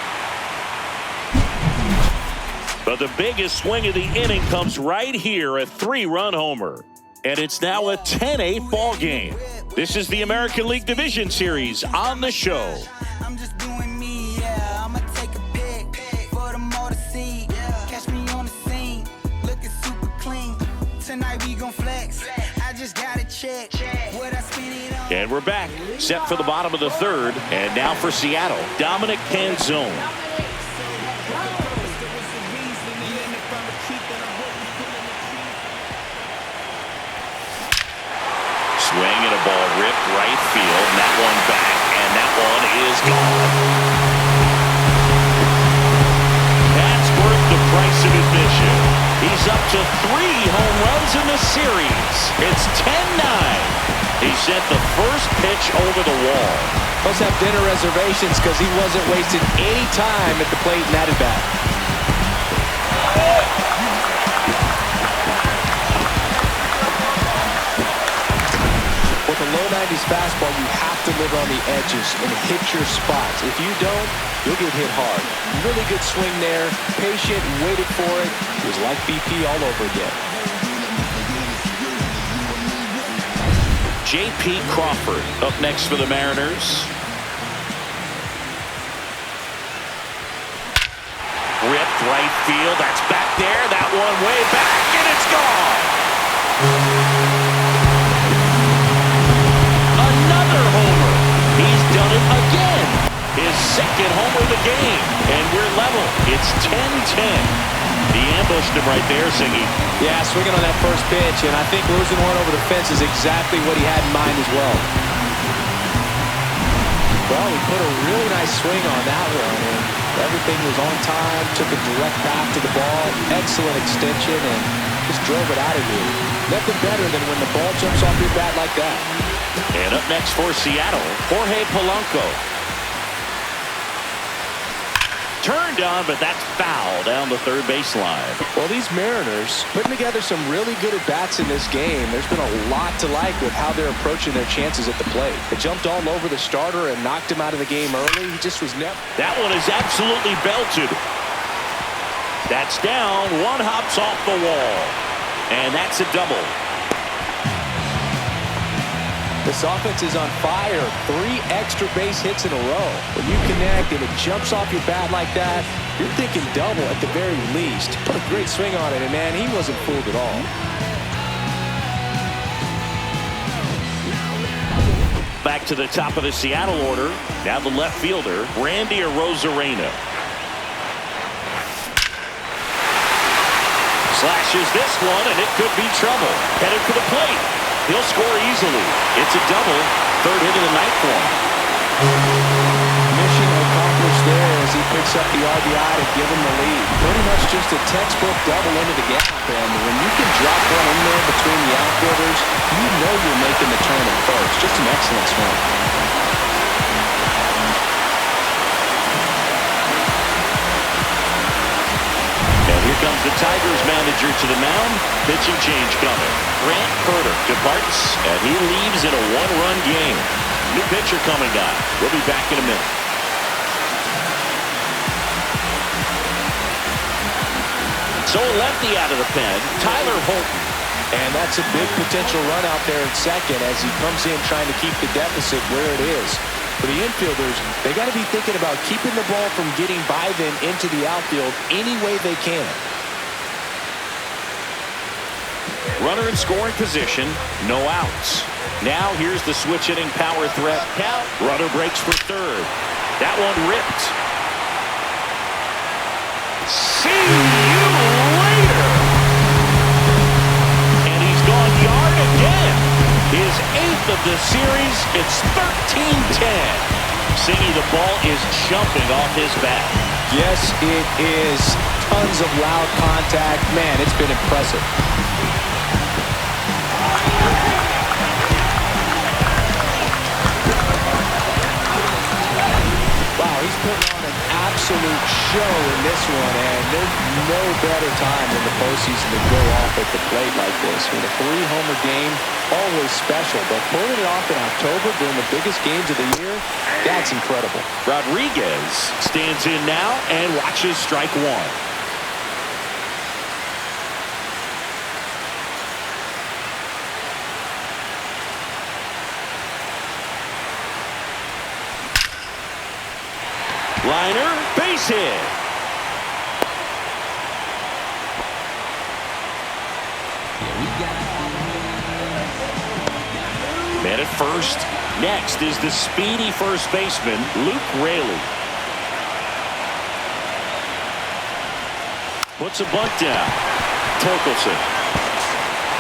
But the biggest swing of the inning comes right here, a 3-run homer. And it's now a 10-8 ball game. This is the American League Division Series on the show. I'm just doing me, yeah. I'ma take a pic for them all to see. Catch me on the scene, looking super clean. Tonight we gon' flex. I just gotta check what I spend it on. And we're back, set for the bottom of the third. And now for Seattle, Dominic Canzone. Swing and a ball ripped right field. And that one back, and that one is gone. That's worth the price of admission. He's up to 3 home runs in the series. It's 10-9. He sent the first pitch over the wall. Must have dinner reservations because he wasn't wasting any time at the plate in that at bat. With a low 90s fastball, you have to live on the edges and hit your spots. If you don't, you'll get hit hard. Really good swing there. Patient, waited for it. It was like BP all over again. J.P. Crawford up next for the Mariners. Ripped right field. That's back there. That one way back, and it's gone. Another homer. He's done it again. His second homer of the game. And we're level. It's 10-10. He ambushed him right there, Singy. Yeah, swinging on that first pitch, and I think losing one over the fence is exactly what he had in mind as well. Well, he put a really nice swing on that one, and everything was on time, took a direct path to the ball, excellent extension, and just drove it out of here. Nothing better than when the ball jumps off your bat like that. And up next for Seattle, Jorge Polanco. Turned on, but that's foul down the third baseline. Well, these Mariners putting together some really good at-bats in this game. There's been a lot to like with how they're approaching their chances at the plate. They jumped all over the starter and knocked him out of the game early. He just was never... That one is absolutely belted. That's down. One hops off the wall. And that's a double. This offense is on fire. 3 extra base hits in a row. When you connect and it jumps off your bat like that, you're thinking double at the very least. Put a great swing on it, and man, he wasn't fooled at all. Back to the top of the Seattle order. Now the left fielder, Randy Arozarena. Slashes this one, and it could be trouble. Headed for the plate. He'll score easily. It's a double. 3rd hit of the night for him. Mission accomplished there as he picks up the RBI to give him the lead. Pretty much just a textbook double into the gap. And when you can drop one in there between the outfielders, you know you're making the turn at first. Just an excellent swing. And here comes the Tigers manager to the mound. Pitching change coming. Grant Herter departs, and he leaves in a 1-run game. New pitcher coming on. We'll be back in a minute. So a lefty out of the pen, Tyler Holton. And that's a big potential run out there in second as he comes in trying to keep the deficit where it is. For the infielders, they got to be thinking about keeping the ball from getting by them into the outfield any way they can. Runner in scoring position, no outs. Now here's the switch hitting power threat. Count. Runner breaks for 3rd. That one ripped. See you later. And he's gone yard again. His 8th of the series. It's 13-10. Singy, the ball is jumping off his bat. Yes, it is. Tons of loud contact. Man, it's been impressive. Wow, he's putting on an absolute show in this one, and there's no better time than the postseason to go off at the plate like this. With a 3-homer game, always special, but pulling it off in October during the biggest games of the year, that's incredible. Rodriguez stands in now and watches strike 1. Liner, base hit. Man at first. Next is the speedy first baseman, Luke Raley. Puts a bunt down. Torkelson.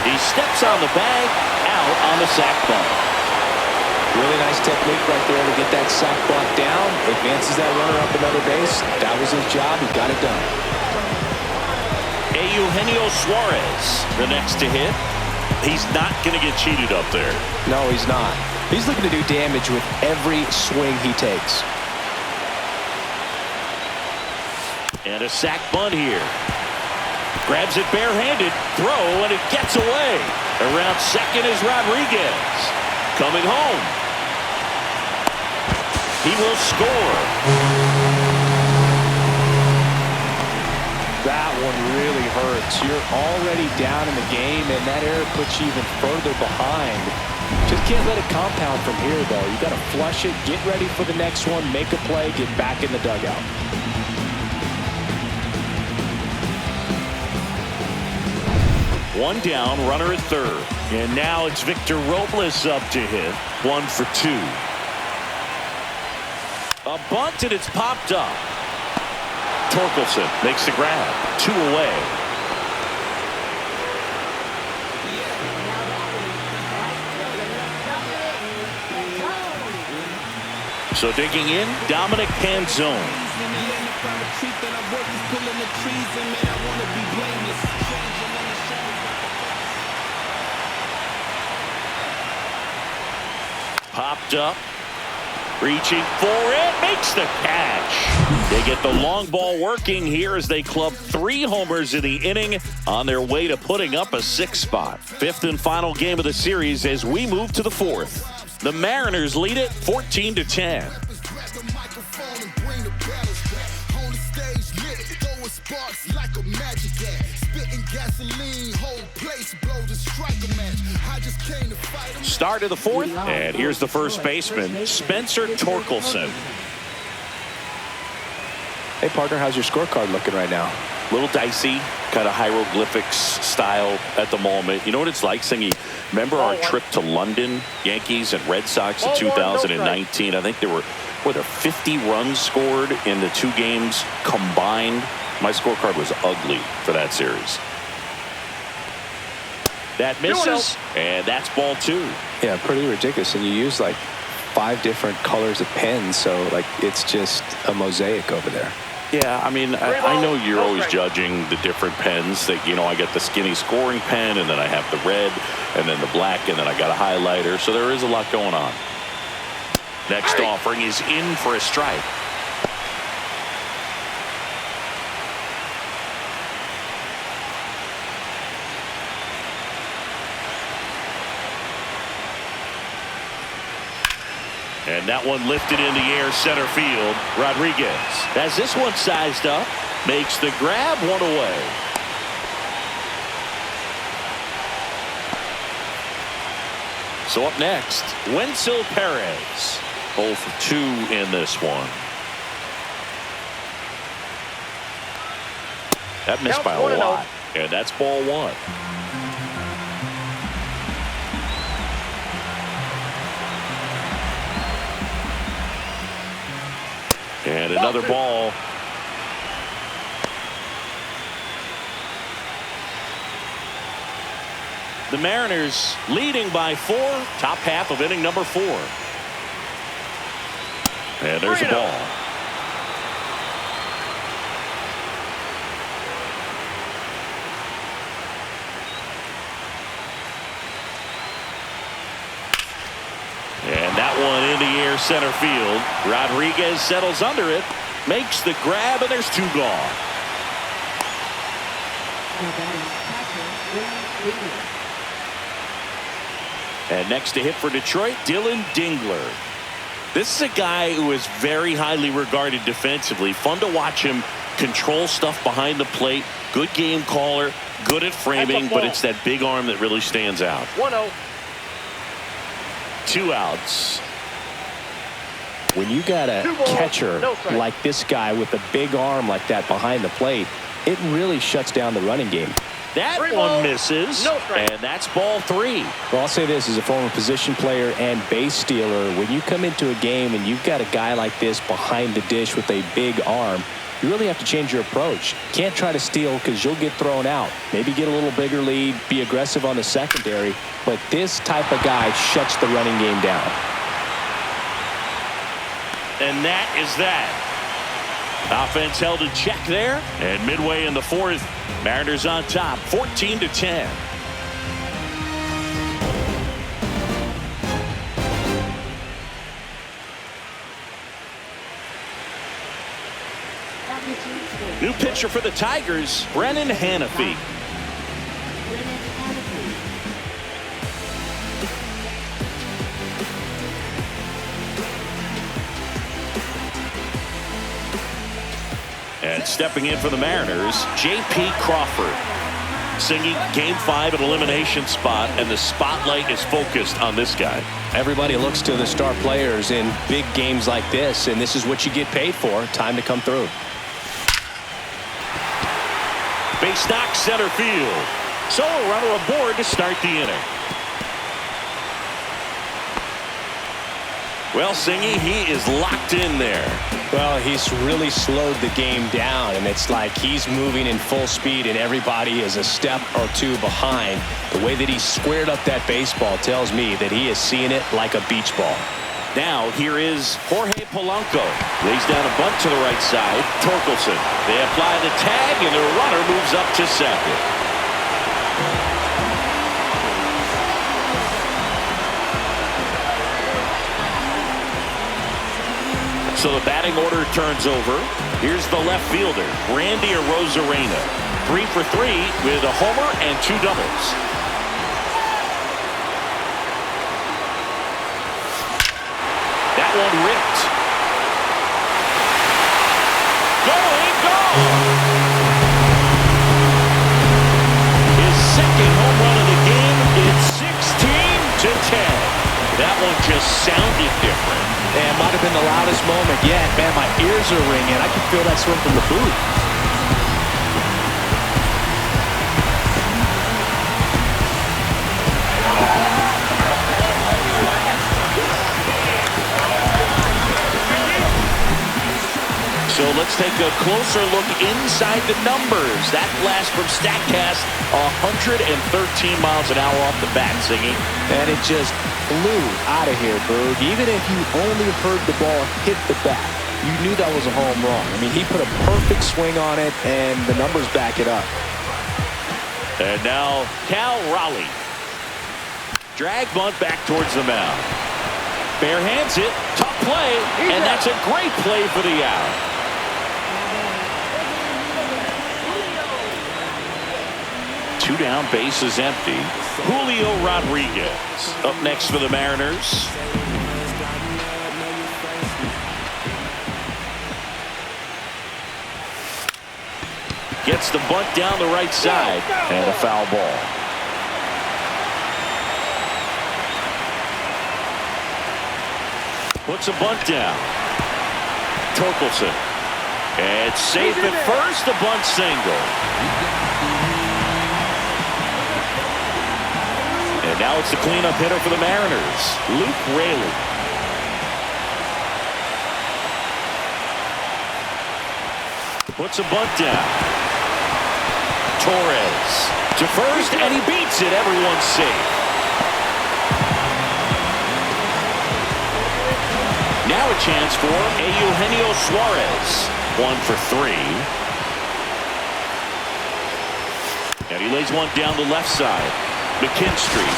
He steps on the bag, out on the sac bunt. Really nice technique right there to get that sac bunt down. Advances that runner up another base. That was his job. He got it done. Eugenio Suarez, the next to hit. He's not going to get cheated up there. No, he's not. He's looking to do damage with every swing he takes. And a sac bunt here. Grabs it barehanded. Throw, and it gets away. Around second is Rodriguez. Coming home. He will score. That one really hurts. You're already down in the game, and that error puts you even further behind. Just can't let it compound from here, though. You got to flush it, get ready for the next one, make a play, get back in the dugout. One down, runner at 3rd. And now it's Victor Robles up to hit. 1 for 2. A bunt, and it's popped up. Torkelson makes the grab. 2 away. So digging in, Dominic Panzone. Popped up. Reaching for it. Makes the catch. They get the long ball working here as they club 3 homers in the inning on their way to putting up a 6th spot. 5th and final game of the series as we move to the 4th. The Mariners lead it 14-10. Sparks like a Start of the fourth, and here's the first baseman, Spencer Torkelson. Hey, partner, how's your scorecard looking right now? Little dicey, kind of hieroglyphics style at the moment. You know what it's like, Singy? Remember our trip to London, Yankees and Red Sox in 2019? I think there were 50 runs scored in the two games combined. My scorecard was ugly for that series. That misses, and that's ball two. Yeah, pretty ridiculous. And you use like 5 different colors of pens, so like it's just a mosaic over there. Yeah, I mean, I know you're always judging the different pens. That, you know, I got the skinny scoring pen, and then I have the red, and then the black, and then I got a highlighter. So there is a lot going on. Next offering is in for a strike. And that one lifted in the air center field. Rodriguez has this one sized up. Makes the grab, one away. So up next, Wenzel Perez. 0 for 2 in this one. That missed by a lot. And that's ball one. And another ball. The Mariners leading by 4. Top half of inning number 4. And there's a ball. And that one in the air center field. Rodriguez settles under it, makes the grab, and there's 2 gone. And next to hit for Detroit, Dylan Dingler. This is a guy who is very highly regarded defensively. Fun to watch him control stuff behind the plate. Good game caller, good at framing, but it's that big arm that really stands out. 1-0. 2 outs. When you got a catcher like this guy with a big arm like that behind the plate, it really shuts down the running game. That one misses, and that's ball 3. Well, I'll say this, as a former position player and base stealer, when you come into a game and you've got a guy like this behind the dish with a big arm, you really have to change your approach. Can't try to steal because you'll get thrown out. Maybe get a little bigger lead, be aggressive on the secondary, but this type of guy shuts the running game down. And that is that. Offense held in check there, and midway in the 4th, Mariners on top, 14-10. New pitcher for the Tigers, Brennan Hanafy. And stepping in for the Mariners, J.P. Crawford. Singing game 5 at elimination spot, and the spotlight is focused on this guy. Everybody looks to the star players in big games like this, and this is what you get paid for. Time to come through. Base knock center field. So a runner aboard to start the inning. Well, Singy, he is locked in there. Well, he's really slowed the game down, and it's like he's moving in full speed and everybody is a step or 2 behind. The way that he squared up that baseball tells me that he is seeing it like a beach ball. Now here is Jorge Polanco. Lays down a bunt to the right side. Torkelson. They apply the tag, and the runner moves up to second. So the batting order turns over. Here's the left fielder, Randy Arozarena. 3 for 3 with a homer and 2 doubles. That one ripped. Going, gone! been the loudest moment yet. Man, my ears are ringing. I can feel that swing from the booth. So let's take a closer look inside the numbers. That blast from StatCast, 113 miles an hour off the bat, Singing. And it just flew out of here, Berg. Even if you only heard the ball hit the bat, you knew that was a home run. I mean, he put a perfect swing on it, and the numbers back it up. And now Cal Raleigh. Drag bunt back towards the mound. Bare hands it. Tough play. And that's a great play for the out. Two down, bases empty. Julio Rodriguez up next for the Mariners. Gets the bunt down the right side. And a foul ball. Puts a bunt down. Torkelson. And it's safe at first. The bunt single. And now it's the cleanup hitter for the Mariners, Luke Raley. Puts a bunt down. Torres to first, and he beats it. Everyone's safe. Now a chance for Eugenio Suarez. 1 for 3. And he lays one down the left side. McKinstry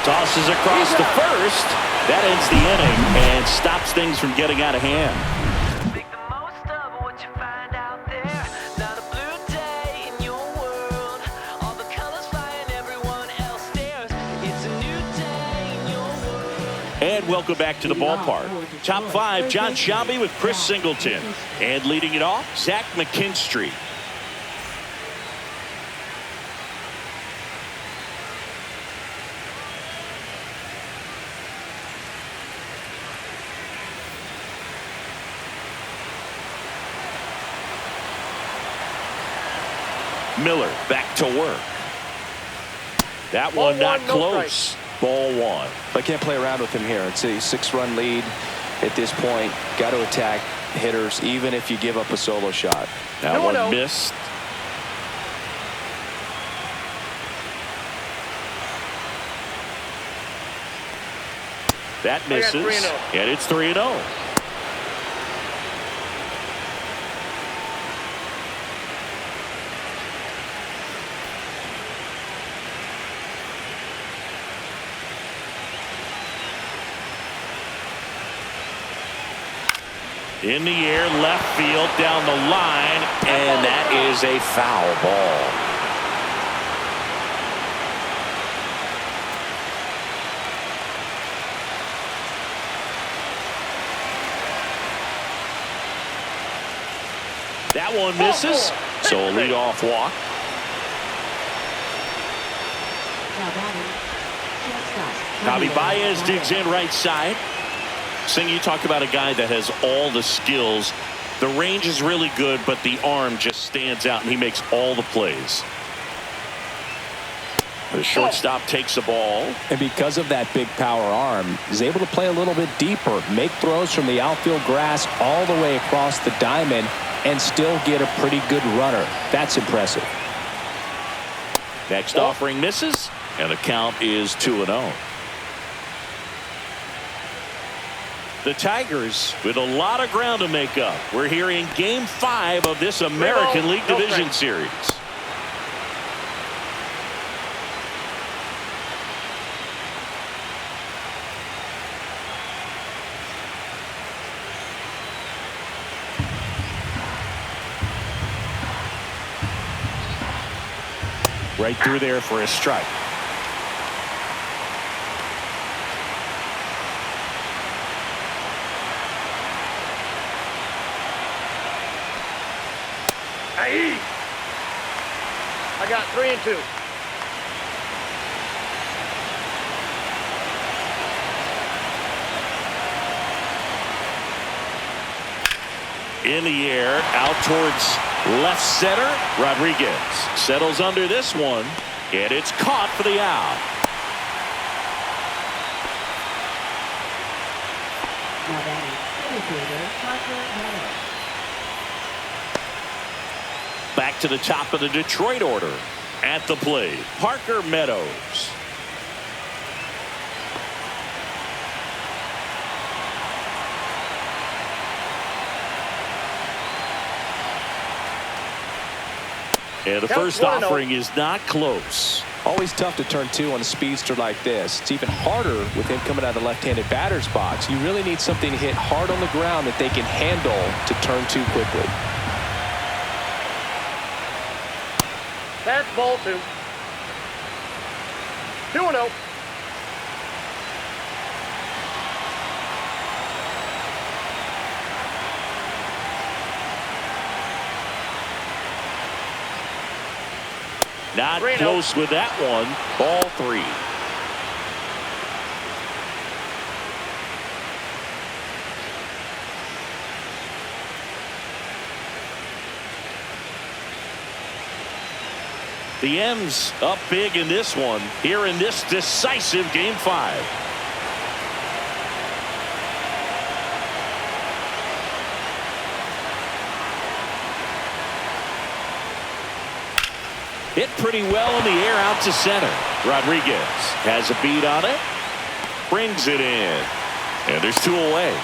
tosses across to first. That ends the inning and stops things from getting out of hand. Make the most of what you find out there. Not a blue day in your world. All the colors flying, everyone else stares. It's a new day in your world. And welcome back to the ballpark. Top 5, John Sciambi with Chris Singleton. And leading it off, Zach McKinstry. Miller back to work. That one not close. Ball 1. I can't play around with him here. It's a 6-run lead at this point. Got to attack hitters even if you give up a solo shot. That one missed. That misses. And it's 3-0. In the air, left field, down the line, and that is a foul ball. That one misses, so a leadoff walk. Javi Baez digs in right side. Sing, you talk about a guy that has all the skills. The range is really good, but the arm just stands out, and he makes all the plays. The shortstop takes the ball. And because of that big power arm, he's able to play a little bit deeper, make throws from the outfield grass all the way across the diamond, and still get a pretty good runner. That's impressive. Next offering misses, and the count is 2-0. The Tigers with a lot of ground to make up. We're here in Game 5 of this American League Division Series. Right through there for a strike. I got 3-2. In the air, out towards left center. Rodriguez settles under this one, and it's caught for the out. Back to the top of the Detroit order. At the plate, Parker Meadows. And the first offering is not close. Always tough to turn two on a speedster like this. It's even harder with him coming out of the left-handed batter's box. You really need something to hit hard on the ground that they can handle to turn two quickly. That's ball 2. 2-0. Not close with that one. Ball 3. The M's up big in this one here in this decisive Game 5. Hit pretty well in the air out to center. Rodriguez has a beat on it. Brings it in. And there's 2 away.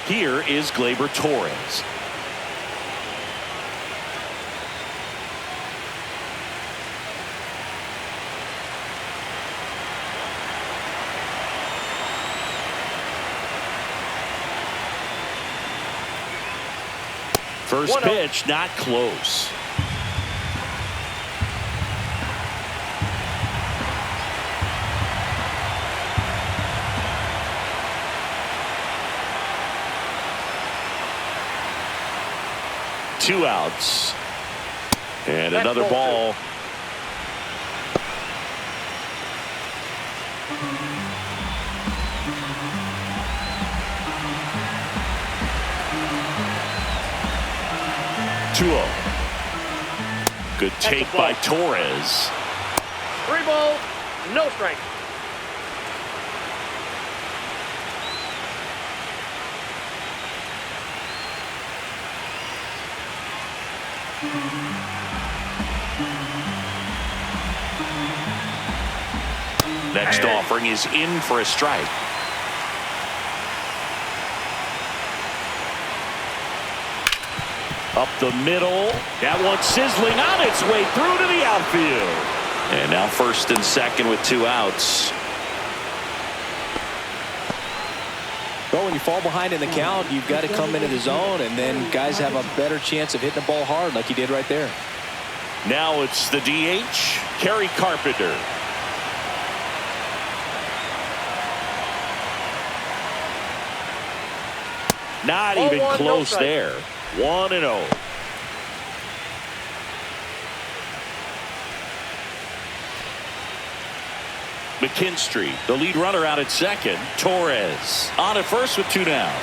Here is Gleyber Torres. First pitch, not close. Two outs. And another ball. Good take by Torres. 3 balls, no strike. Next offering is in for a strike. Up the middle. That one sizzling on its way through to the outfield. And now first and second with 2 outs. Well, when you fall behind in the count, you've got to come into the zone, and then guys have a better chance of hitting the ball hard like he did right there. Now it's the DH, Kerry Carpenter. Not even close there. 1-0. McKinstry, the lead runner out at second. Torres on at first with 2 down.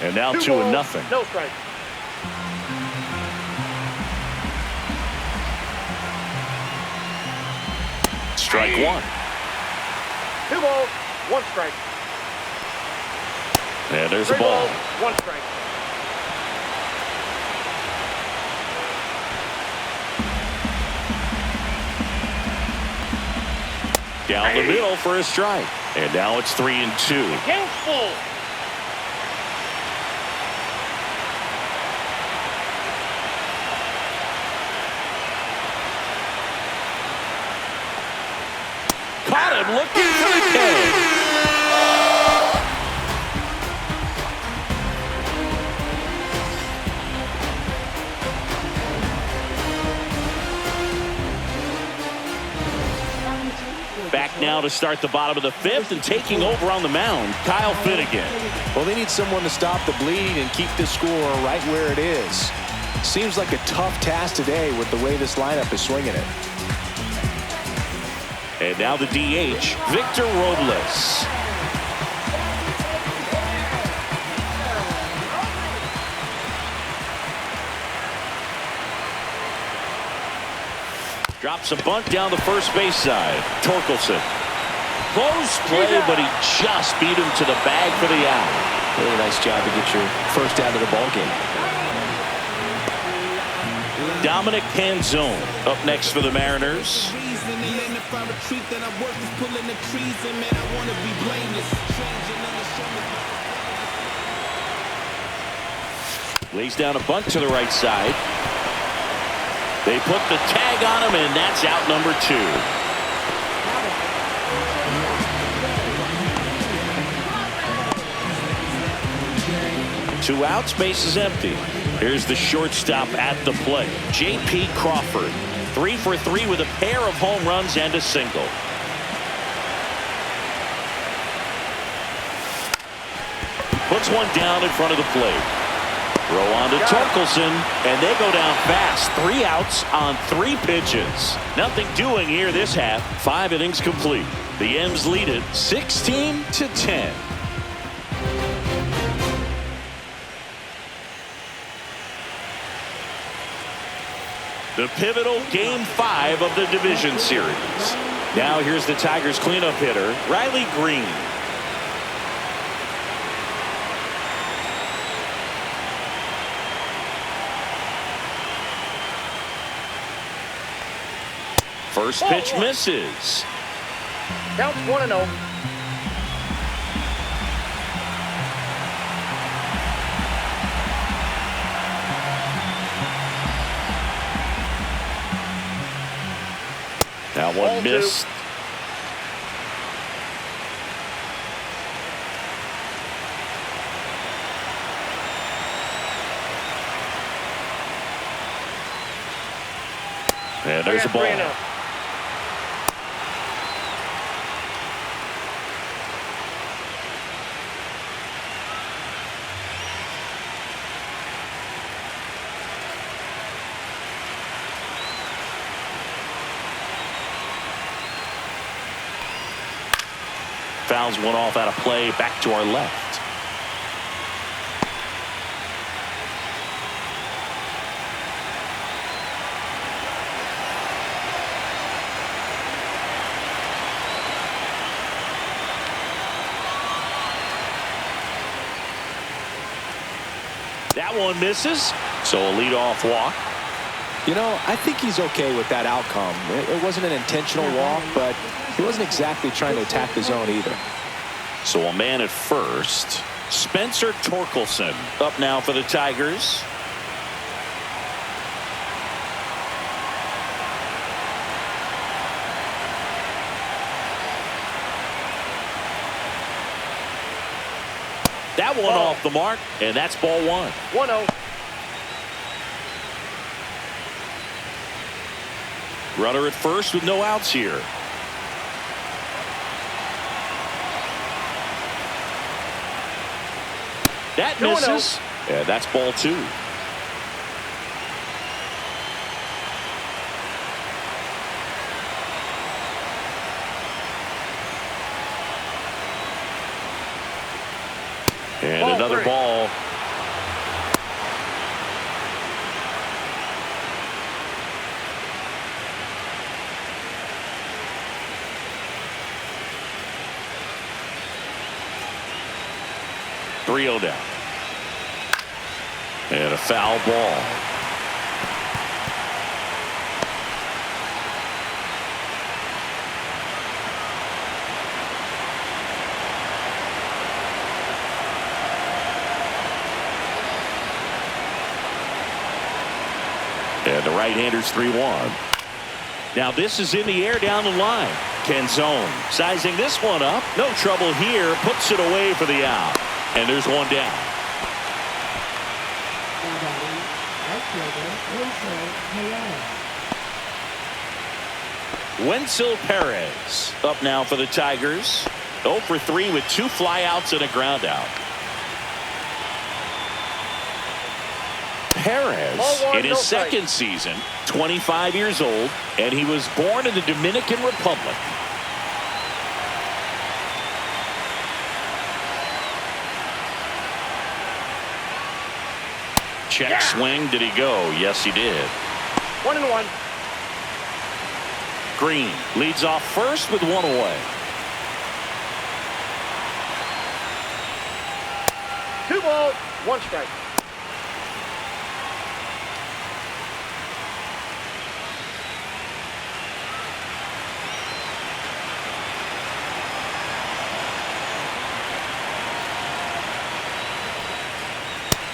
And now 2-0. No strike. Strike 1. 2 balls, 1 strike. And there's 3 a ball. balls, 1 strike. Down the middle for a strike. And now it's 3-2. Game full. Caught him looking for the K. Back now to start the bottom of the 5th, and taking over on the mound, Kyle Finnegan. Well, they need someone to stop the bleed and keep the score right where it is. Seems like a tough task today with the way this lineup is swinging it. And now the DH, Victor Robles. Drops a bunt down the first base side. Torkelson. Close play, but he just beat him to the bag for the out. Really nice job to get your first out of the ball game. Dominic Canzone up next for the Mariners. Lays down a bunt to the right side. They put the tag on him, and that's out number 2. Two outs, base is empty. Here's the shortstop at the plate, J.P. Crawford. 3 for 3 with a pair of home runs and a single. Puts one down in front of the plate. Throw on to Torkelson, and they go down fast. 3 outs on 3 pitches. Nothing doing here this half. 5 innings complete. The M's lead it 16-10. The pivotal Game 5 of the division series. Now here's the Tigers cleanup hitter, Riley Green. First pitch misses. Counts 1-0. That one missed. And there's a ball. Fouls one off out of play, back to our left. That one misses, so a leadoff walk. You know, I think he's okay with that outcome. It wasn't an intentional walk, but he wasn't exactly trying to attack the zone either. So a man at first. Spencer Torkelson up now for the Tigers. That one off the mark, and that's ball 1. 1-0. Runner at first with no outs here. That misses. Yeah, that's ball 2. And Ball another 3. ball. Three-0 down. And a foul ball. And the right-hander's 3-1. Now this is in the air down the line. Canzone sizing this one up. No trouble here. Puts it away for the out. And there's one down. Wenzel Perez up now for the Tigers. 0 for 3 with 2 flyouts and a ground out. Perez Ball one, in his no strike. second season, 25 years old, and he was born in the Dominican Republic. Check swing. Did he go? Yes, he did. 1-1. Green leads off first with one away. 2 balls, 1 strike.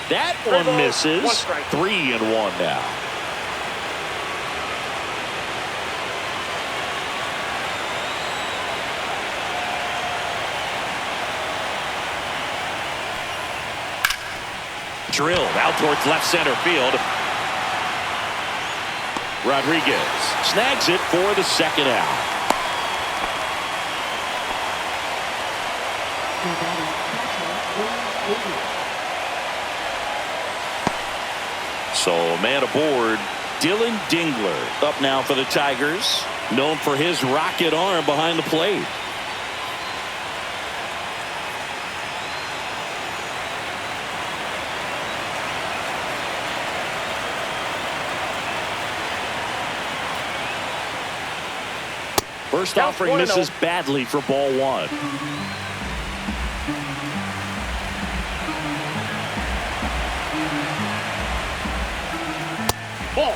That 3 one balls, misses. 1 strike. 3-1 now. Drilled out towards left center field. Rodriguez snags it for the second out. So man aboard, Dylan Dingler up now for the Tigers, known for his rocket arm behind the plate. First Count offering 1-0. misses badly for ball one. Ball.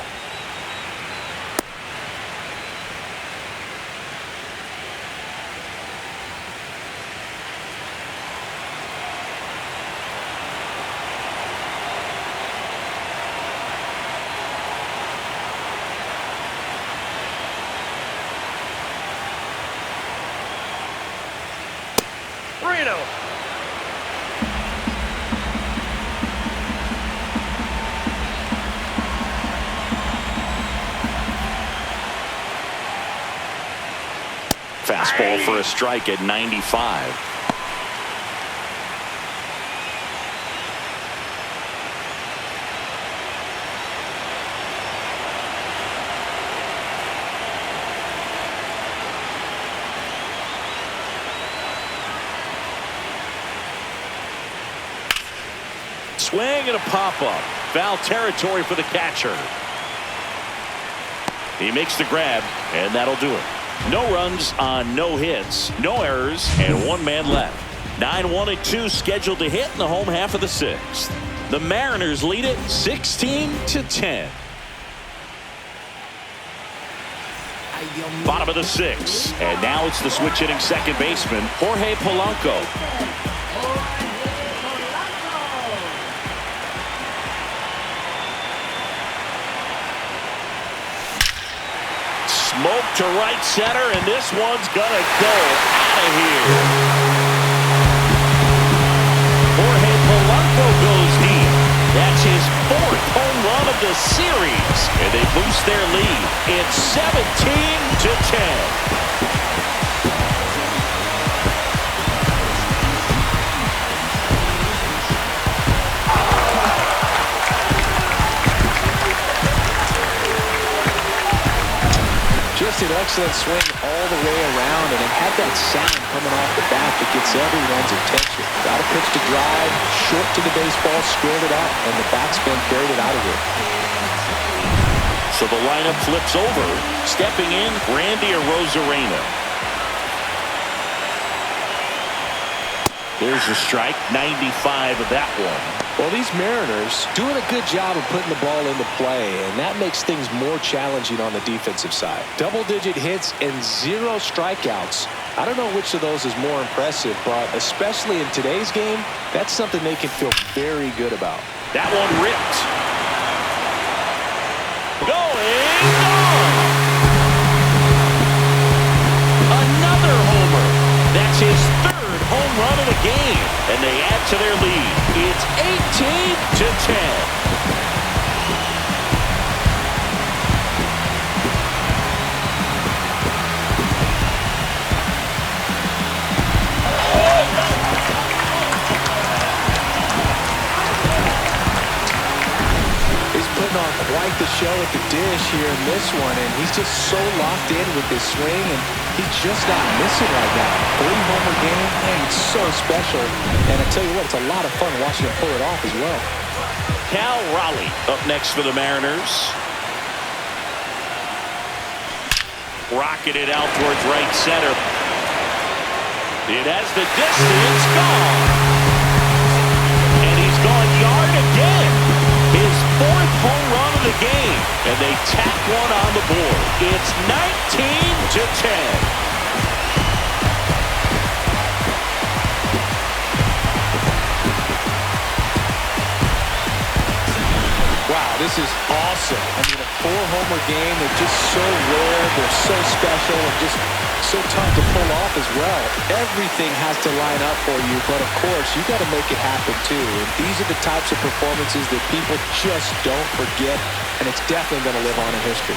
Reno. Fastball for a strike at 95. Swing and a pop-up. Foul territory for the catcher. He makes the grab, and that'll do it. No runs on no hits, no errors, and one man left. 9-1-2 scheduled to hit in the home half of the sixth. The Mariners lead it 16-10. Bottom of the sixth, and now it's the switch hitting second baseman, Jorge Polanco. Smoke to right center, and this one's gonna go out of here. Jorge Polanco goes deep. That's his 4th home run of the series, and they boost their lead. It's 17-10. Just an excellent swing all the way around, and it had that sound coming off the bat that gets everyone's attention. Got a pitch to drive, short to the baseball, squared it up, and the batsman carried it out of here. So the lineup flips over. Stepping in, Randy Arozarena. There's a strike, 95 of that one. Well, these Mariners doing a good job of putting the ball into play, and that makes things more challenging on the defensive side. Double-digit hits and 0 strikeouts. I don't know which of those is more impressive, but especially in today's game, that's something they can feel very good about. That one ripped. Going on. Another homer. That's his 3rd home run of the game, and they add to their lead. It's 18-10. like the show at the dish here in this one, and he's just so locked in with his swing, and he's just not missing right now. 3-homer game, man, it's so special. And I tell you what, it's a lot of fun watching him pull it off as well. Cal Raleigh up next for the Mariners. Rocketed out towards right center. It has the distance, gone. And he's gone yard again. His 4th home run of the game. And they tack one on the board. It's 19-10. Wow, this is awesome. I mean, a 4-homer game, they're just so rare, they're so special, and just so tough to pull off as well. Everything has to line up for you, but of course, you got to make it happen too. And these are the types of performances that people just don't forget, and it's definitely going to live on in history.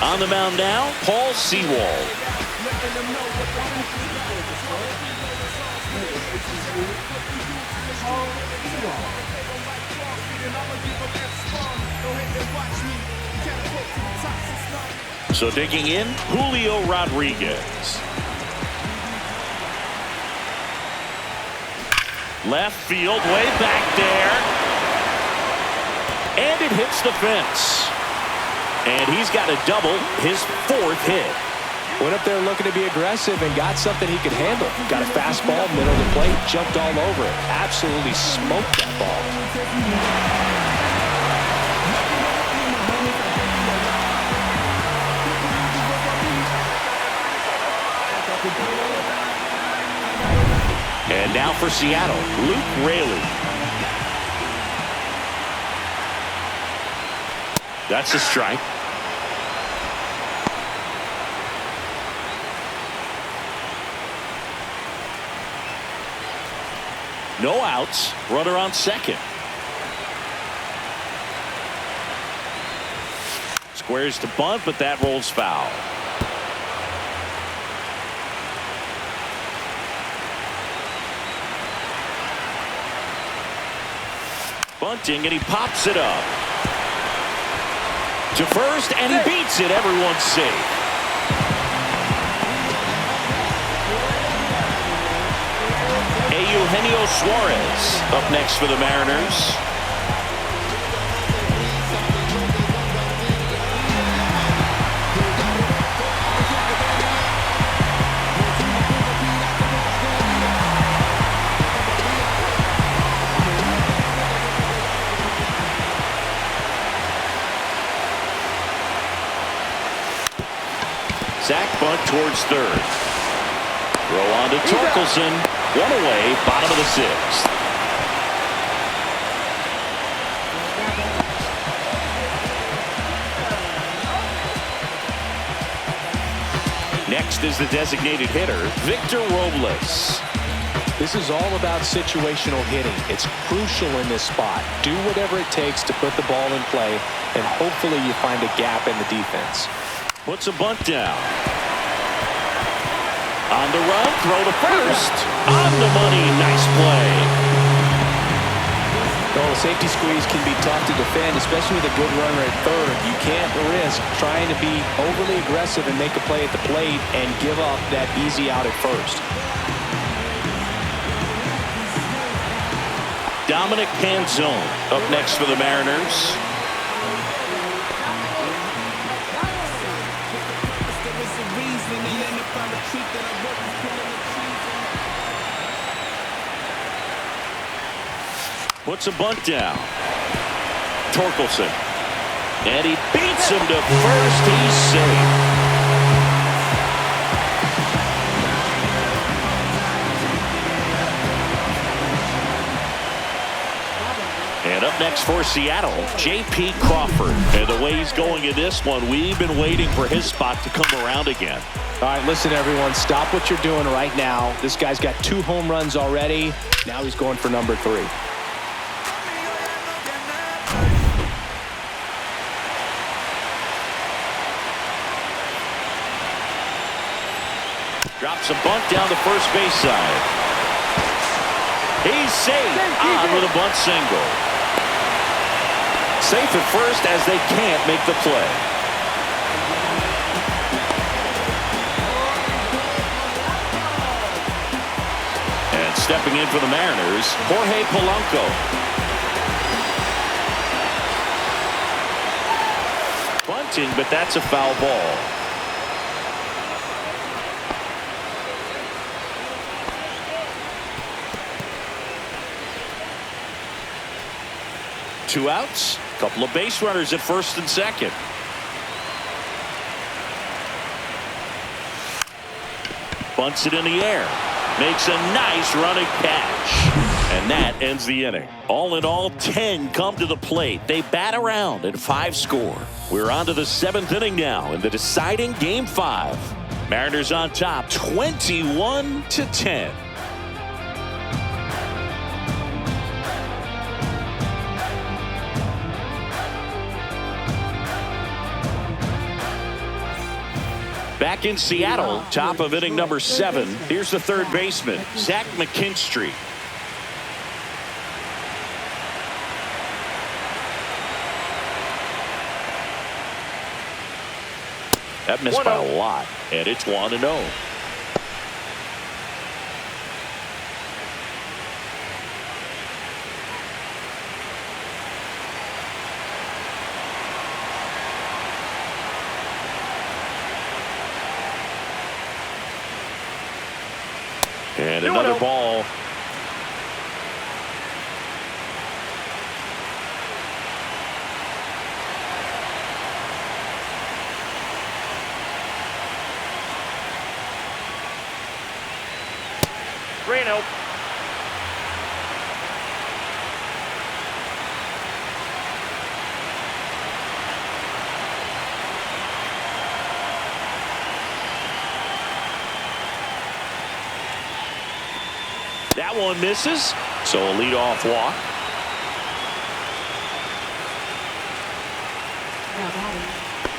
On the mound now, Paul Sewald. So digging in, Julio Rodriguez. Left field, way back there. And it hits the fence. And he's got a double, his 4th hit. Went up there looking to be aggressive and got something he could handle. Got a fastball, middle of the plate, jumped all over it. Absolutely smoked that ball. And now for Seattle, Luke Raley. That's a strike. No outs. Runner on second. Squares to bunt, but that rolls foul. Bunting, and he pops it up. To first, and he beats it. Everyone's safe. Eugenio Suarez up next for the Mariners. Zach bunt towards third. Throw on to Torkelson. One away, bottom of the 6th. Next is the designated hitter, Victor Robles. This is all about situational hitting. It's crucial in this spot. Do whatever it takes to put the ball in play, and hopefully you find a gap in the defense. Puts a bunt down. On the run, throw to first. On the money, nice play. Well, a safety squeeze can be tough to defend, especially with a good runner at third. You can't risk trying to be overly aggressive and make a play at the plate and give up that easy out at first. Dominic Canzone up next for the Mariners. Puts a bunt down. Torkelson. And he beats him to first. He's safe. And up next for Seattle, J.P. Crawford. And the way he's going in this one, we've been waiting for his spot to come around again. All right, listen, everyone. Stop what you're doing right now. This guy's got 2 home runs already. Now he's going for number 3. Drops a bunt down the first base side. He's safe on with a bunt single. Safe at first as they can't make the play. And stepping in for the Mariners, Jorge Polanco. Bunting, but that's a foul ball. Two outs, couple of base runners at first and second. Bunts it in the air. Makes a nice running catch. And that ends the inning. All in all, 10 come to the plate. They bat around and 5 score. We're on to the 7th inning now in the deciding Game 5. Mariners on top 21-10. Back in Seattle, top of inning number 7. Here's the third baseman, Zach McKinstry. That missed by a lot, and it's 1-0. And another ball. Reno. That one misses, so a leadoff walk.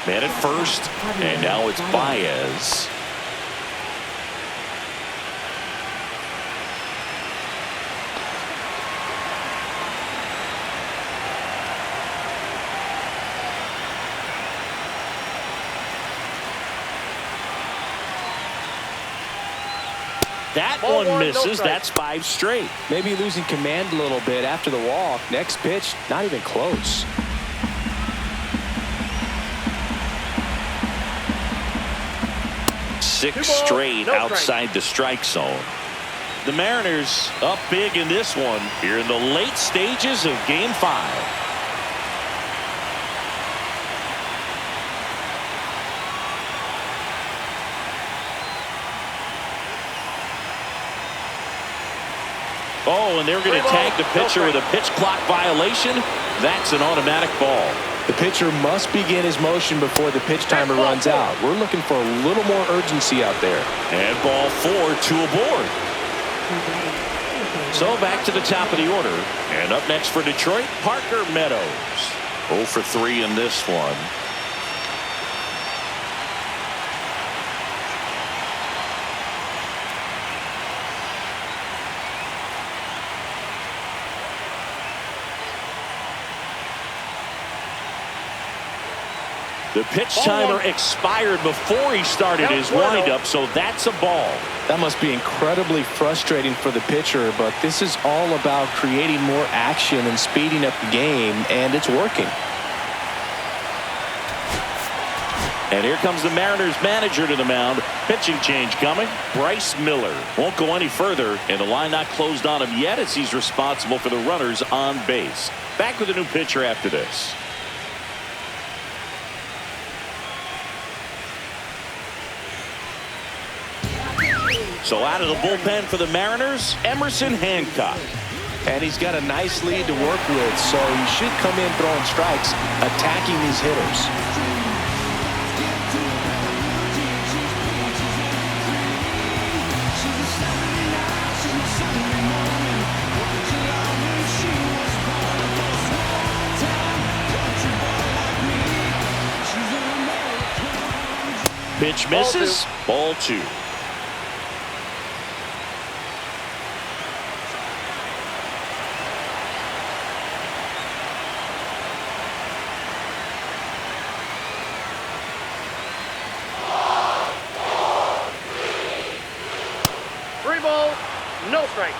Man at first, and now it's Baez. That one misses. That's 5 straight. Maybe losing command a little bit after the walk. Next pitch, not even close. Six straight outside the strike zone. The Mariners up big in this one here in the late stages of Game 5. Oh, and they're going to tag the pitcher with a pitch clock violation. That's an automatic ball. The pitcher must begin his motion before the pitch timer runs out. We're looking for a little more urgency out there. And ball 4, 2 aboard. So back to the top of the order. And up next for Detroit, Parker Meadows. 0 for 3 in this one. The pitch timer expired before he started his windup, so that's a ball. That must be incredibly frustrating for the pitcher, but this is all about creating more action and speeding up the game, and it's working. And here comes the Mariners manager to the mound. Pitching change coming. Bryce Miller won't go any further, and the line not closed on him yet as he's responsible for the runners on base. Back with a new pitcher after this. So out of the bullpen for the Mariners, Emerson Hancock. And he's got a nice lead to work with, so he should come in throwing strikes, attacking these hitters. Pitch misses. Ball 2. No strike.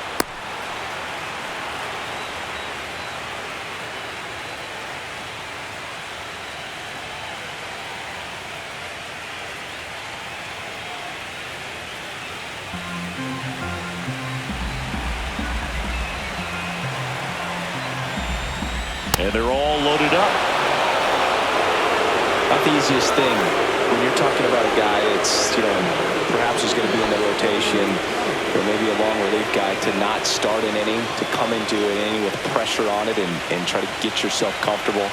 And they're all loaded up. Not the easiest thing when you're talking about a guy that's, perhaps is going to be in the rotation, or maybe a long relief guy, to not start an inning, to come into an inning with pressure on it and try to get yourself comfortable.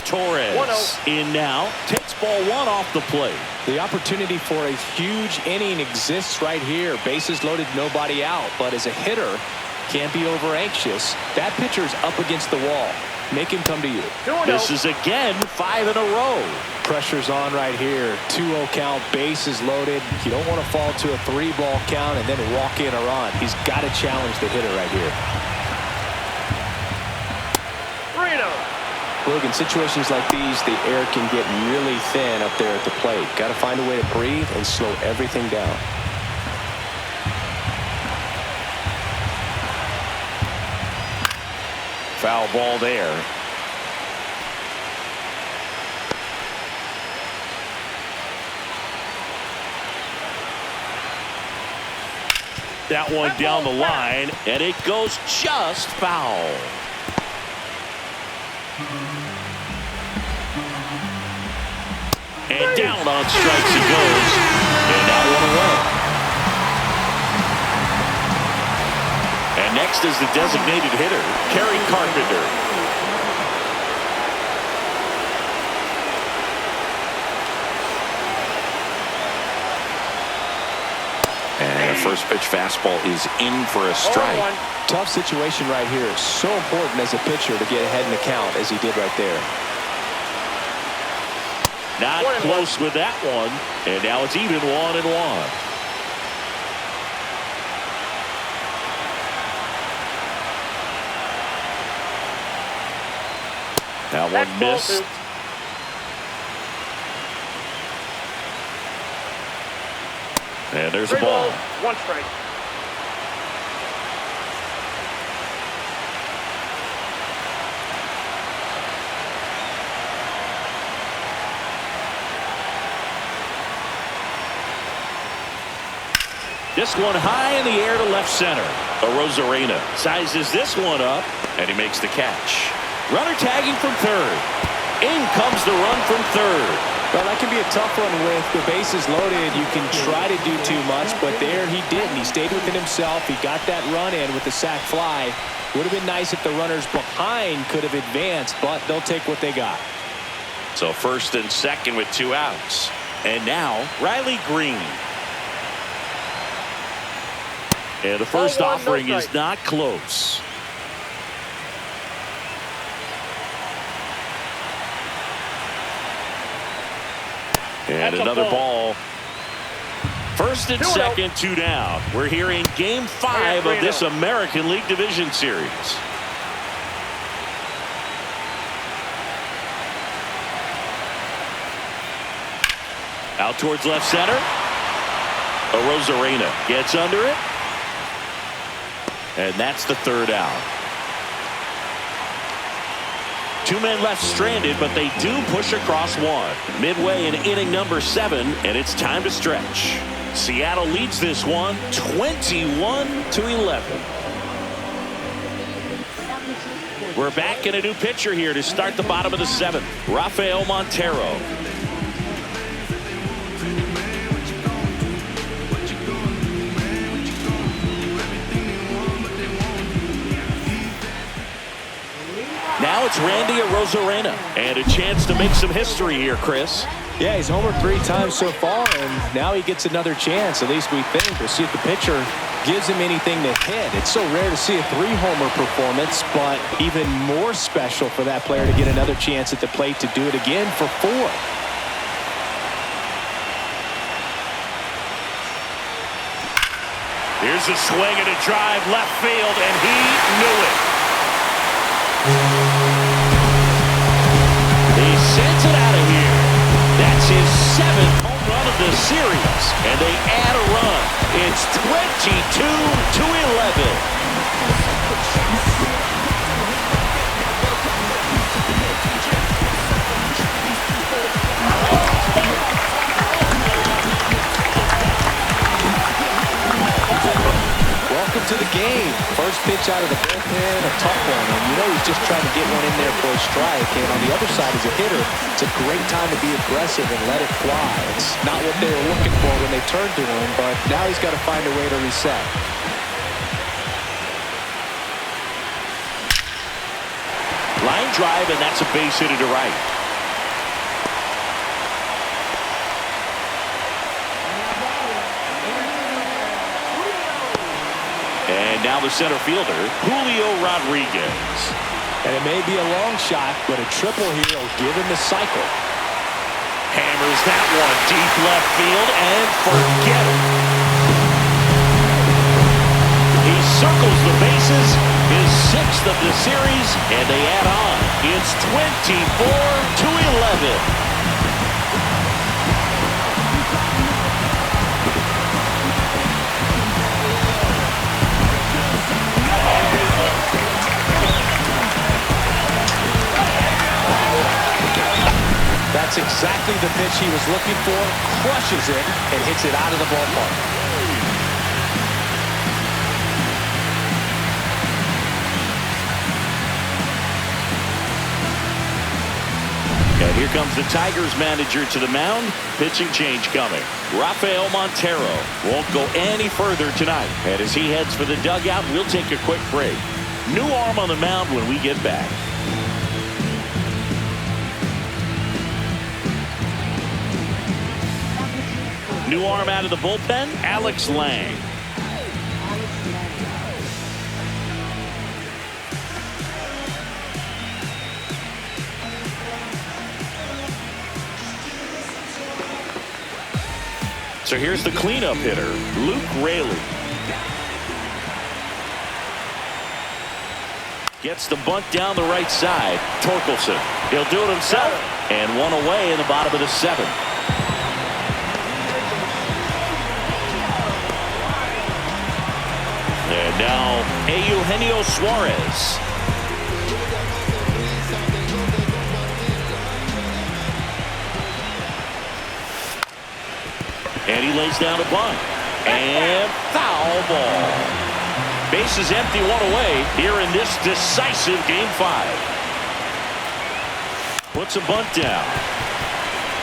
Torres in now, takes ball one off the plate. The opportunity for a huge inning exists right here. Bases loaded, nobody out. But as a hitter, can't be over anxious. That pitcher's up against the wall. Make him come to you. This is again 5 in a row. Pressure's on right here. 2-0 count, bases loaded. You don't want to fall to a 3-ball count and then walk in a run. He's got to challenge the hitter right here. 3-0. Look, in situations like these, the air can get really thin up there at the plate. Got to find a way to breathe and slow everything down. Foul ball there. That one down the line, and it goes just foul. And down on strikes he goes, and that one away. And next is the designated hitter, Kerry Carpenter. And the first pitch fastball is in for a strike. Tough situation right here. So important as a pitcher to get ahead in the count as he did right there. Not close with that one. And now it's even 1-1. That one missed. And there's a ball. 1 strike. This one high in the air to left center. Arozarena sizes this one up, and he makes the catch. Runner tagging from third. In comes the run from third. Well, that can be a tough one with the bases loaded. You can try to do too much, but there he didn't. He stayed within himself. He got that run in with the sac fly. Would have been nice if the runners behind could have advanced, but they'll take what they got. So first and second with 2 outs. And now Riley Green. And the first offering is not close. And another ball. First and second, 2 down. We're here in Game 5 of this American League Division Series. Out towards left center. Arozarena gets under it. And that's the 3rd out. 2 men left stranded, but they do push across 1. Midway in inning number 7, and it's time to stretch. Seattle leads this one 21-11. We're back in a new pitcher here to start the bottom of the 7th. Rafael Montero. Now it's Randy Arozarena, and a chance to make some history here, Chris. Yeah, he's homered 3 times so far, and now he gets another chance. At least we think. We'll see if the pitcher gives him anything to hit. It's so rare to see a 3-homer performance, but even more special for that player to get another chance at the plate to do it again for 4. Here's a swing and a drive left field, and he knew it. He sends it out of here. That's his 7th home run of the series, and they add a run. It's 22-11. Welcome to the game. First pitch out of the bullpen, a tough one. And you know he's just trying to get one in there for a strike. And on the other side, as a hitter, it's a great time to be aggressive and let it fly. It's not what they were looking for when they turned to him, but now he's got to find a way to reset. Line drive, and that's a base hit to right. And now the center fielder, Julio Rodriguez. And it may be a long shot, but a triple here will give him the cycle. Hammers that one deep left field, and forget it. He circles the bases, his 6th of the series, and they add on. It's 24-11. That's exactly the pitch he was looking for. Crushes it and hits it out of the ballpark. And here comes the Tigers manager to the mound. Pitching change coming. Rafael Montero won't go any further tonight. And as he heads for the dugout, we'll take a quick break. New arm on the mound when we get back. New arm out of the bullpen, Alex Lang. So here's the cleanup hitter, Luke Raley. Gets the bunt down the right side. Torkelson. He'll do it himself. And one away in the bottom of the 7th. And now, Eugenio Suarez. And he lays down a bunt. And foul ball. Bases empty, one away here in this decisive Game 5. Puts a bunt down.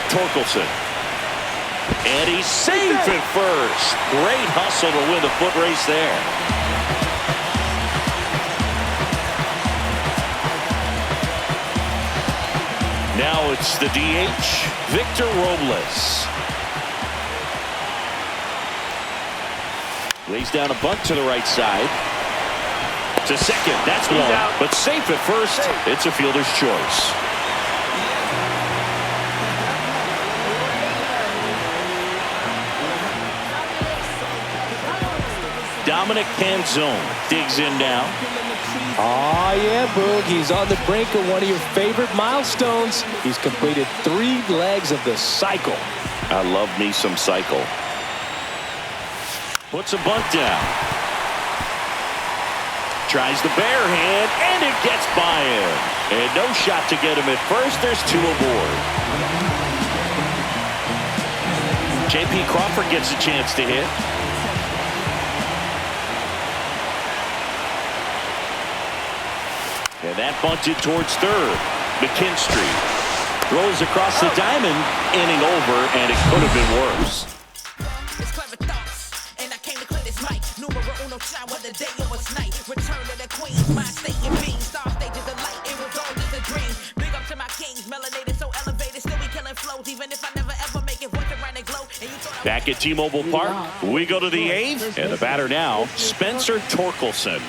Torkelson. And he's safe at first. Great hustle to win the foot race there. Now it's the DH, Victor Robles. Lays down a bunt to the right side. To second, that's one. But safe at first. It's a fielder's choice. Dominic Canzone digs in now. Oh, yeah, Boog. He's on the brink of one of your favorite milestones. He's completed 3 legs of the cycle. I love me some cycle. Puts a bunt down. Tries the bare hand, and it gets by him. And no shot to get him at first. There's 2 aboard. J.P. Crawford gets a chance to hit. And that bunted towards third. McKinstry throws across the diamond, inning over, and it could have been worse. It's clever thoughts, and I came to clear this mic. Numero uno shine whether day or was night. Return to the queen, my state and being. Star stages of light, it was all just a dream. Big up to my kings, melanated, so elevated. Still be killing flows, even if I never ever make it. Voice around and glow. And you thought Back at T-Mobile Park, we go to the 8th, and the batter now, Spencer Torkelson.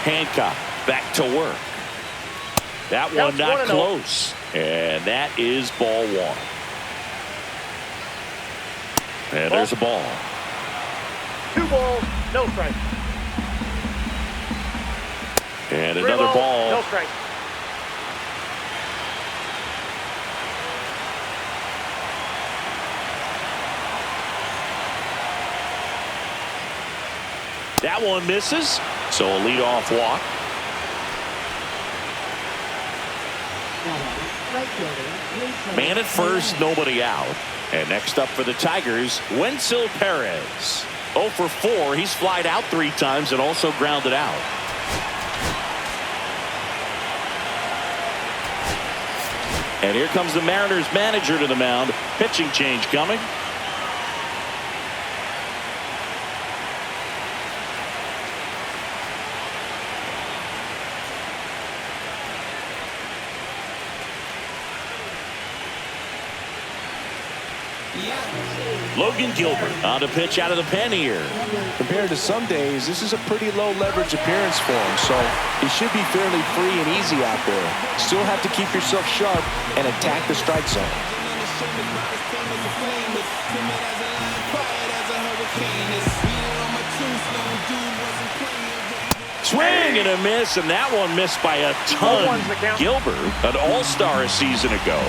Hancock back to work. That one not close. And that is ball 1. And there's a ball. 2 balls, no strike. And 3 another balls, ball. no strike. That one misses. So a leadoff walk. Man at first, nobody out. And next up for the Tigers, Wenzel Perez. 0 for 4. He's flied out 3 times and also grounded out. And here comes the Mariners manager to the mound. Pitching change coming. Logan Gilbert on to pitch out of the pen here. Compared to some days, this is a pretty low leverage appearance for him, so he should be fairly free and easy out there. Still have to keep yourself sharp and attack the strike zone. Swing and a miss, and that one missed by a ton. Gilbert, an all-star a season ago.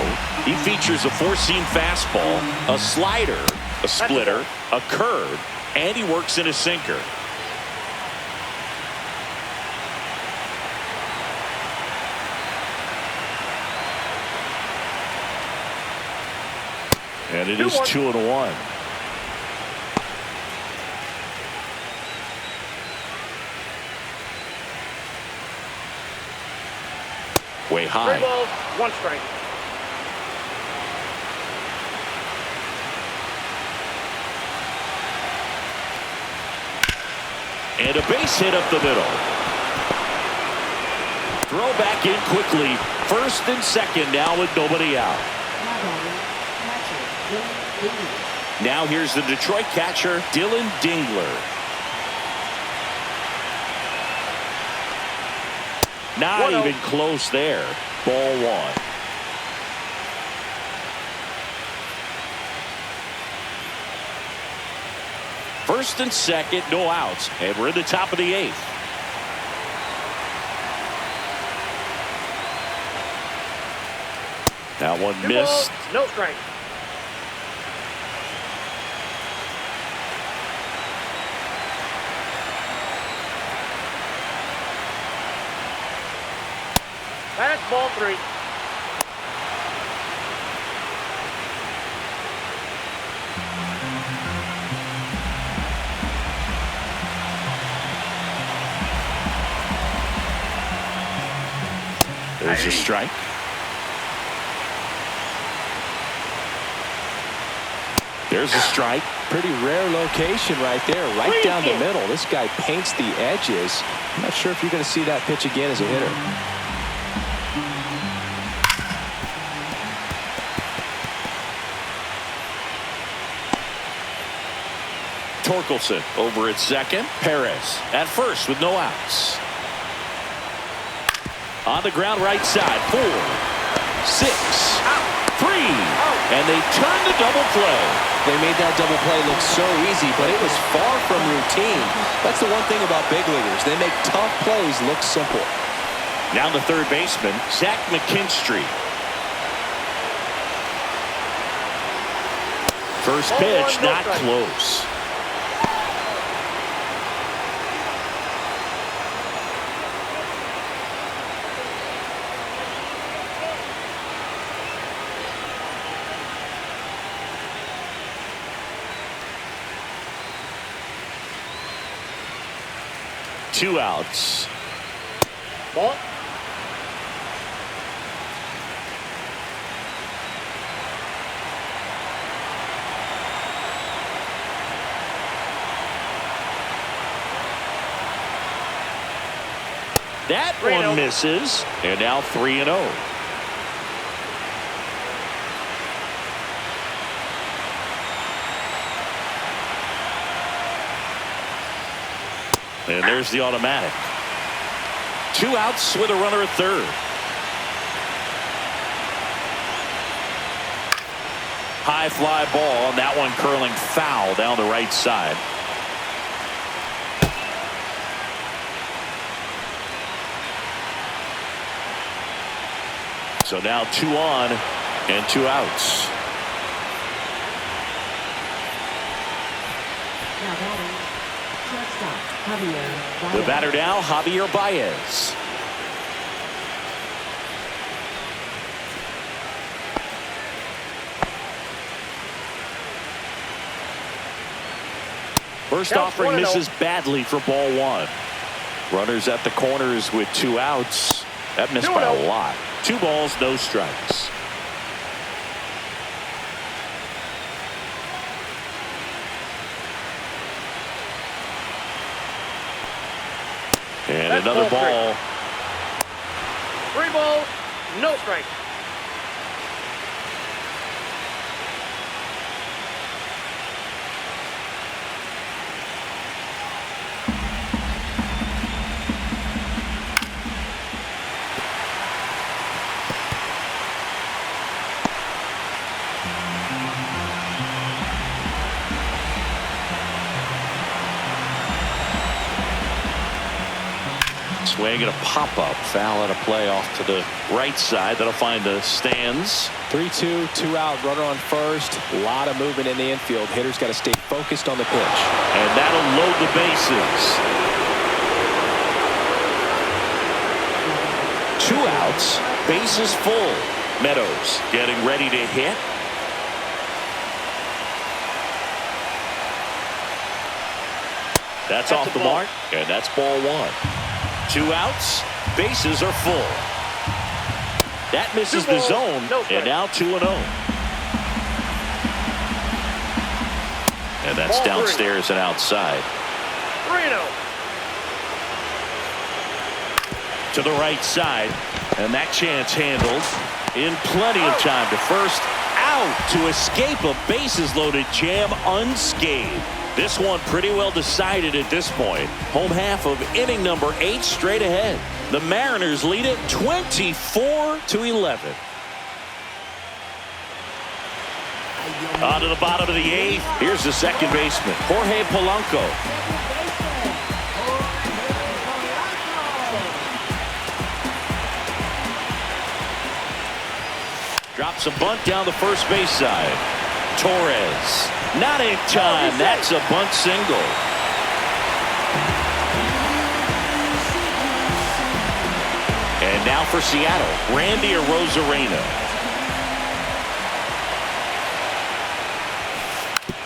He features a 4-seam fastball, a slider, a splitter, a curve, and he works in a sinker. And it is 2-1. Way high. 3 balls, 1 strike. And a base hit up the middle. Throw back in quickly. First and second now with nobody out. Now here's the Detroit catcher, Dylan Dingler. Not even close there. Ball 1. First and second, no outs, and we're in the top of the 8th. That one missed. No strike. That's ball 3. There's a strike. There's a strike. Pretty rare location right there, right down the middle. This guy paints the edges. I'm not sure if you're going to see that pitch again as a hitter. Torkelson over at second. Perez at first with no outs. On the ground right side. 4, 6, 3. And they turn the double play. They made that double play look so easy, but it was far from routine. That's the one thing about big leaguers. They make tough plays look simple. Now the third baseman, Zach McKinstry. First pitch, not close. Two outs. Ball. That one misses, and now 3-0. And there's the automatic. 2 outs with a runner at third. High fly ball, and that one curling foul down the right side. So now 2 on and 2 outs. Now batting, shortstop. The batter now, Javier Baez. First offering misses badly for ball one. Runners at the corners with 2 outs. That missed by a lot. 2 balls, no strikes. And another ball. 3 balls, no strikes. Swing and a pop-up. Foul and a play off to the right side. That'll find the stands. 3-2, 2 out, runner on first. A lot of movement in the infield. Hitter's got to stay focused on the pitch. And that'll load the bases. 2 outs. Bases full. Meadows getting ready to hit. That's off the mark. And that's ball 1. 2 outs. Bases are full. That misses the zone. And now 2-0. And that's downstairs and outside. 3-0. To the right side. And that chance handled in plenty of time to first. Out to escape a bases loaded jam unscathed. This one pretty well decided at this point. Home half of inning number 8 straight ahead. The Mariners lead it 24-11. On to the bottom of the 8th. Here's the second baseman, Jorge Polanco. Drops a bunt down the first base side. Torres. Not in time. That's a bunt single. And now for Seattle, Randy Arozarena.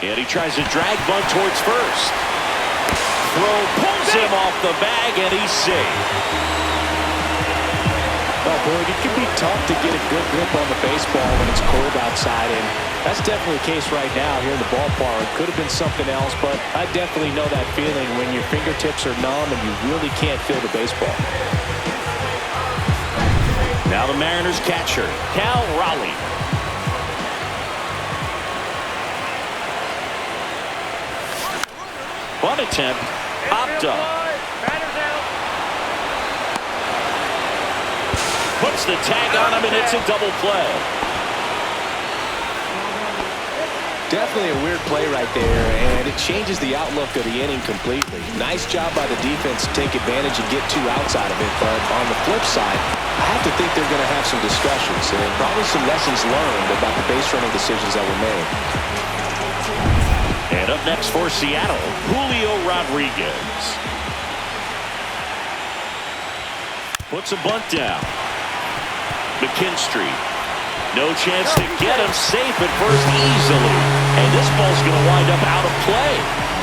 And he tries to drag bunt towards first. Throw pulls him off the bag, and he's safe. Oh, boy, it can be tough to get a good grip on the baseball when it's cold outside, and that's definitely the case right now here in the ballpark. It could have been something else, but I definitely know that feeling when your fingertips are numb and you really can't feel the baseball. Now the Mariners catcher, Cal Raleigh. Bunt attempt, popped up. Puts the tag on him, and it's a double play. Definitely a weird play right there, and it changes the outlook of the inning completely. Nice job by the defense to take advantage and get 2 outs out of it, but on the flip side, I have to think they're going to have some discussions and probably some lessons learned about the base running decisions that were made. And up next for Seattle, Julio Rodriguez. Puts a bunt down. McKinstry. No chance to get him safe at first easily. And this ball's going to wind up out of play.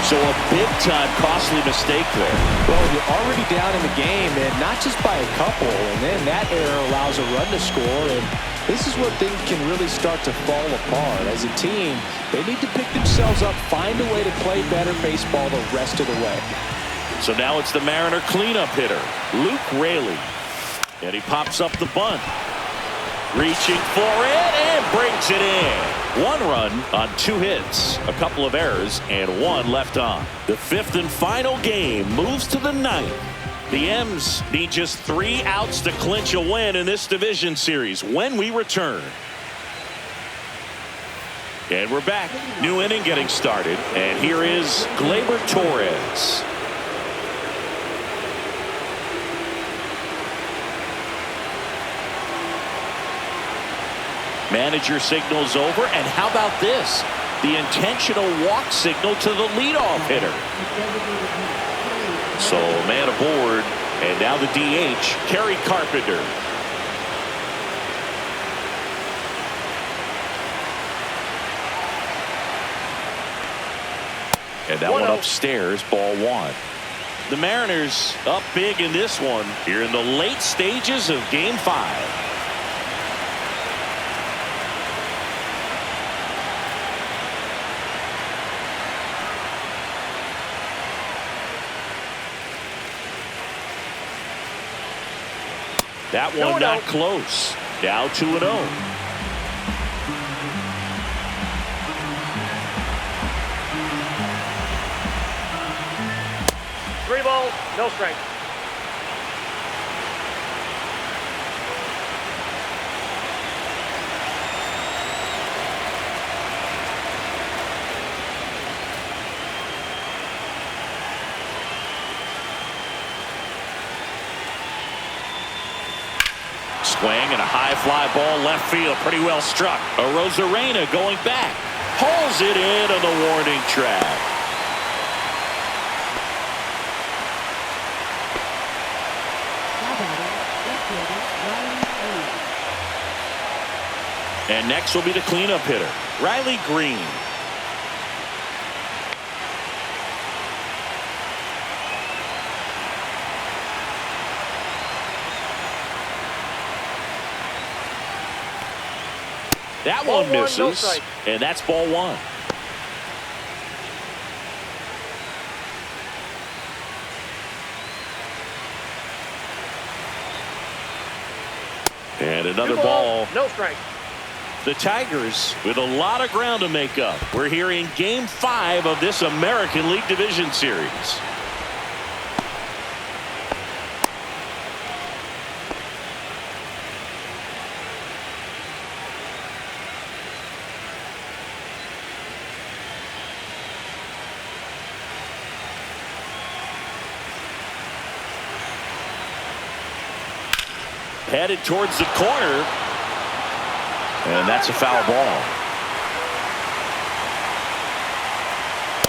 So a big-time costly mistake there. Well, you're already down in the game, and not just by a couple. And then that error allows a run to score. And this is where things can really start to fall apart. As a team, they need to pick themselves up, find a way to play better baseball the rest of the way. So now it's the Mariner cleanup hitter, Luke Raley. And he pops up the bunt. Reaching for it and brings it in. 1 run on 2 hits, a couple of errors, and 1 left on. The 5th and final game moves to the 9th. The M's need just 3 outs to clinch a win in this division series when we return. And we're back. New inning getting started. And here is Gleyber Torres. Manager signals over, and how about this? The intentional walk signal to the leadoff hitter. So man aboard, and now the DH, Kerry Carpenter. And that one upstairs, ball one. The Mariners up big in this one here in the late stages of Game 5. That one not close. Now 2-0. 3 balls, no strike. Swing and a high fly ball left field. Pretty well struck. Arozarena going back. Pulls it in on the warning track. And next will be the cleanup hitter, Riley Green. That one misses, and that's ball one. And another ball. No strike. The Tigers with a lot of ground to make up. We're here in Game 5 of this American League Division Series. Headed towards the corner. And that's a foul ball.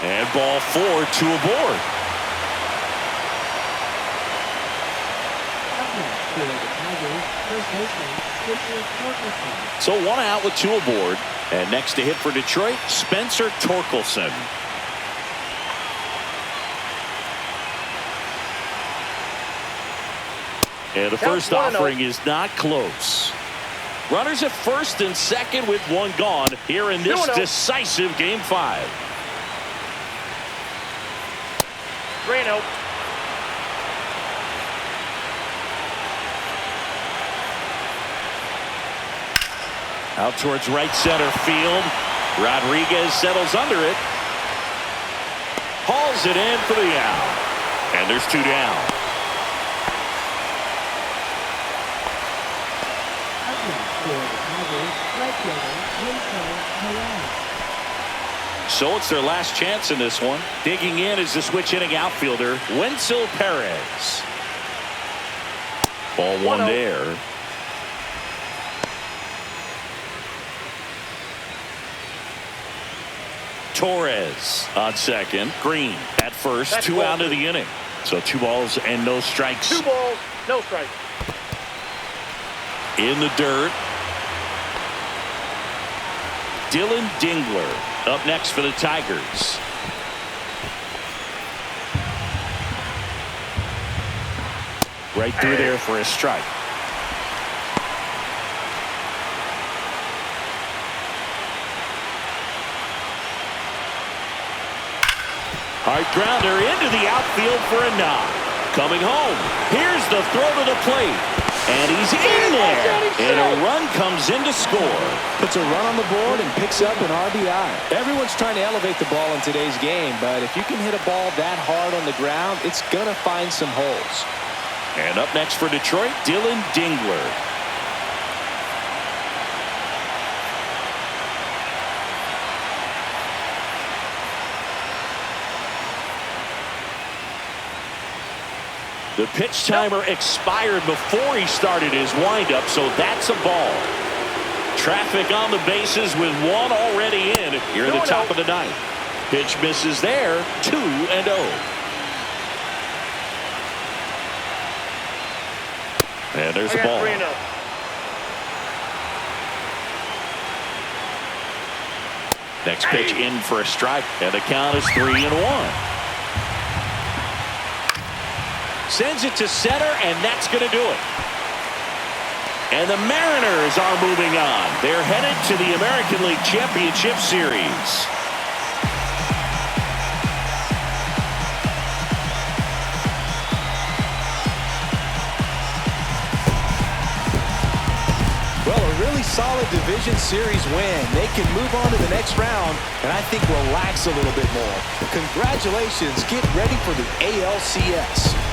And ball 4, 2 aboard. So 1 out with 2 aboard. And next to hit for Detroit, Spencer Torkelson. And the first offering is not close. Runners at first and second with 1 gone here in this decisive Game 5. 3-0. Out towards right center field. Rodriguez settles under it. Hauls it in for the out. And there's 2 down. So it's their last chance in this one. Digging in is the switch hitting outfielder, Wenzel Perez. Ball 1 there. Torres on second. Green at first. That's 2 out of the inning. So 2 balls and no strikes. 2 balls, no strikes. In the dirt. Dylan Dingler up next for the Tigers. Right through there for a strike. Hard grounder into the outfield for a knock. Coming home. Here's the throw to the plate. And he's in there. And a run comes in to score. Puts a run on the board and picks up an RBI. Everyone's trying to elevate the ball in today's game, but if you can hit a ball that hard on the ground, it's going to find some holes. And up next for Detroit, Dylan Dingler. The pitch timer expired before he started his windup, so that's a ball. Traffic on the bases with 1 already in here in the top of the 9th. Pitch misses there, 2-0. And there's I the got ball. 3-0. Next pitch in for a strike, and the count is 3-1. Sends it to center, and that's going to do it. And the Mariners are moving on. They're headed to the American League Championship Series. Well, a really solid division series win. They can move on to the next round and I think relax a little bit more. Congratulations. Get ready for the ALCS.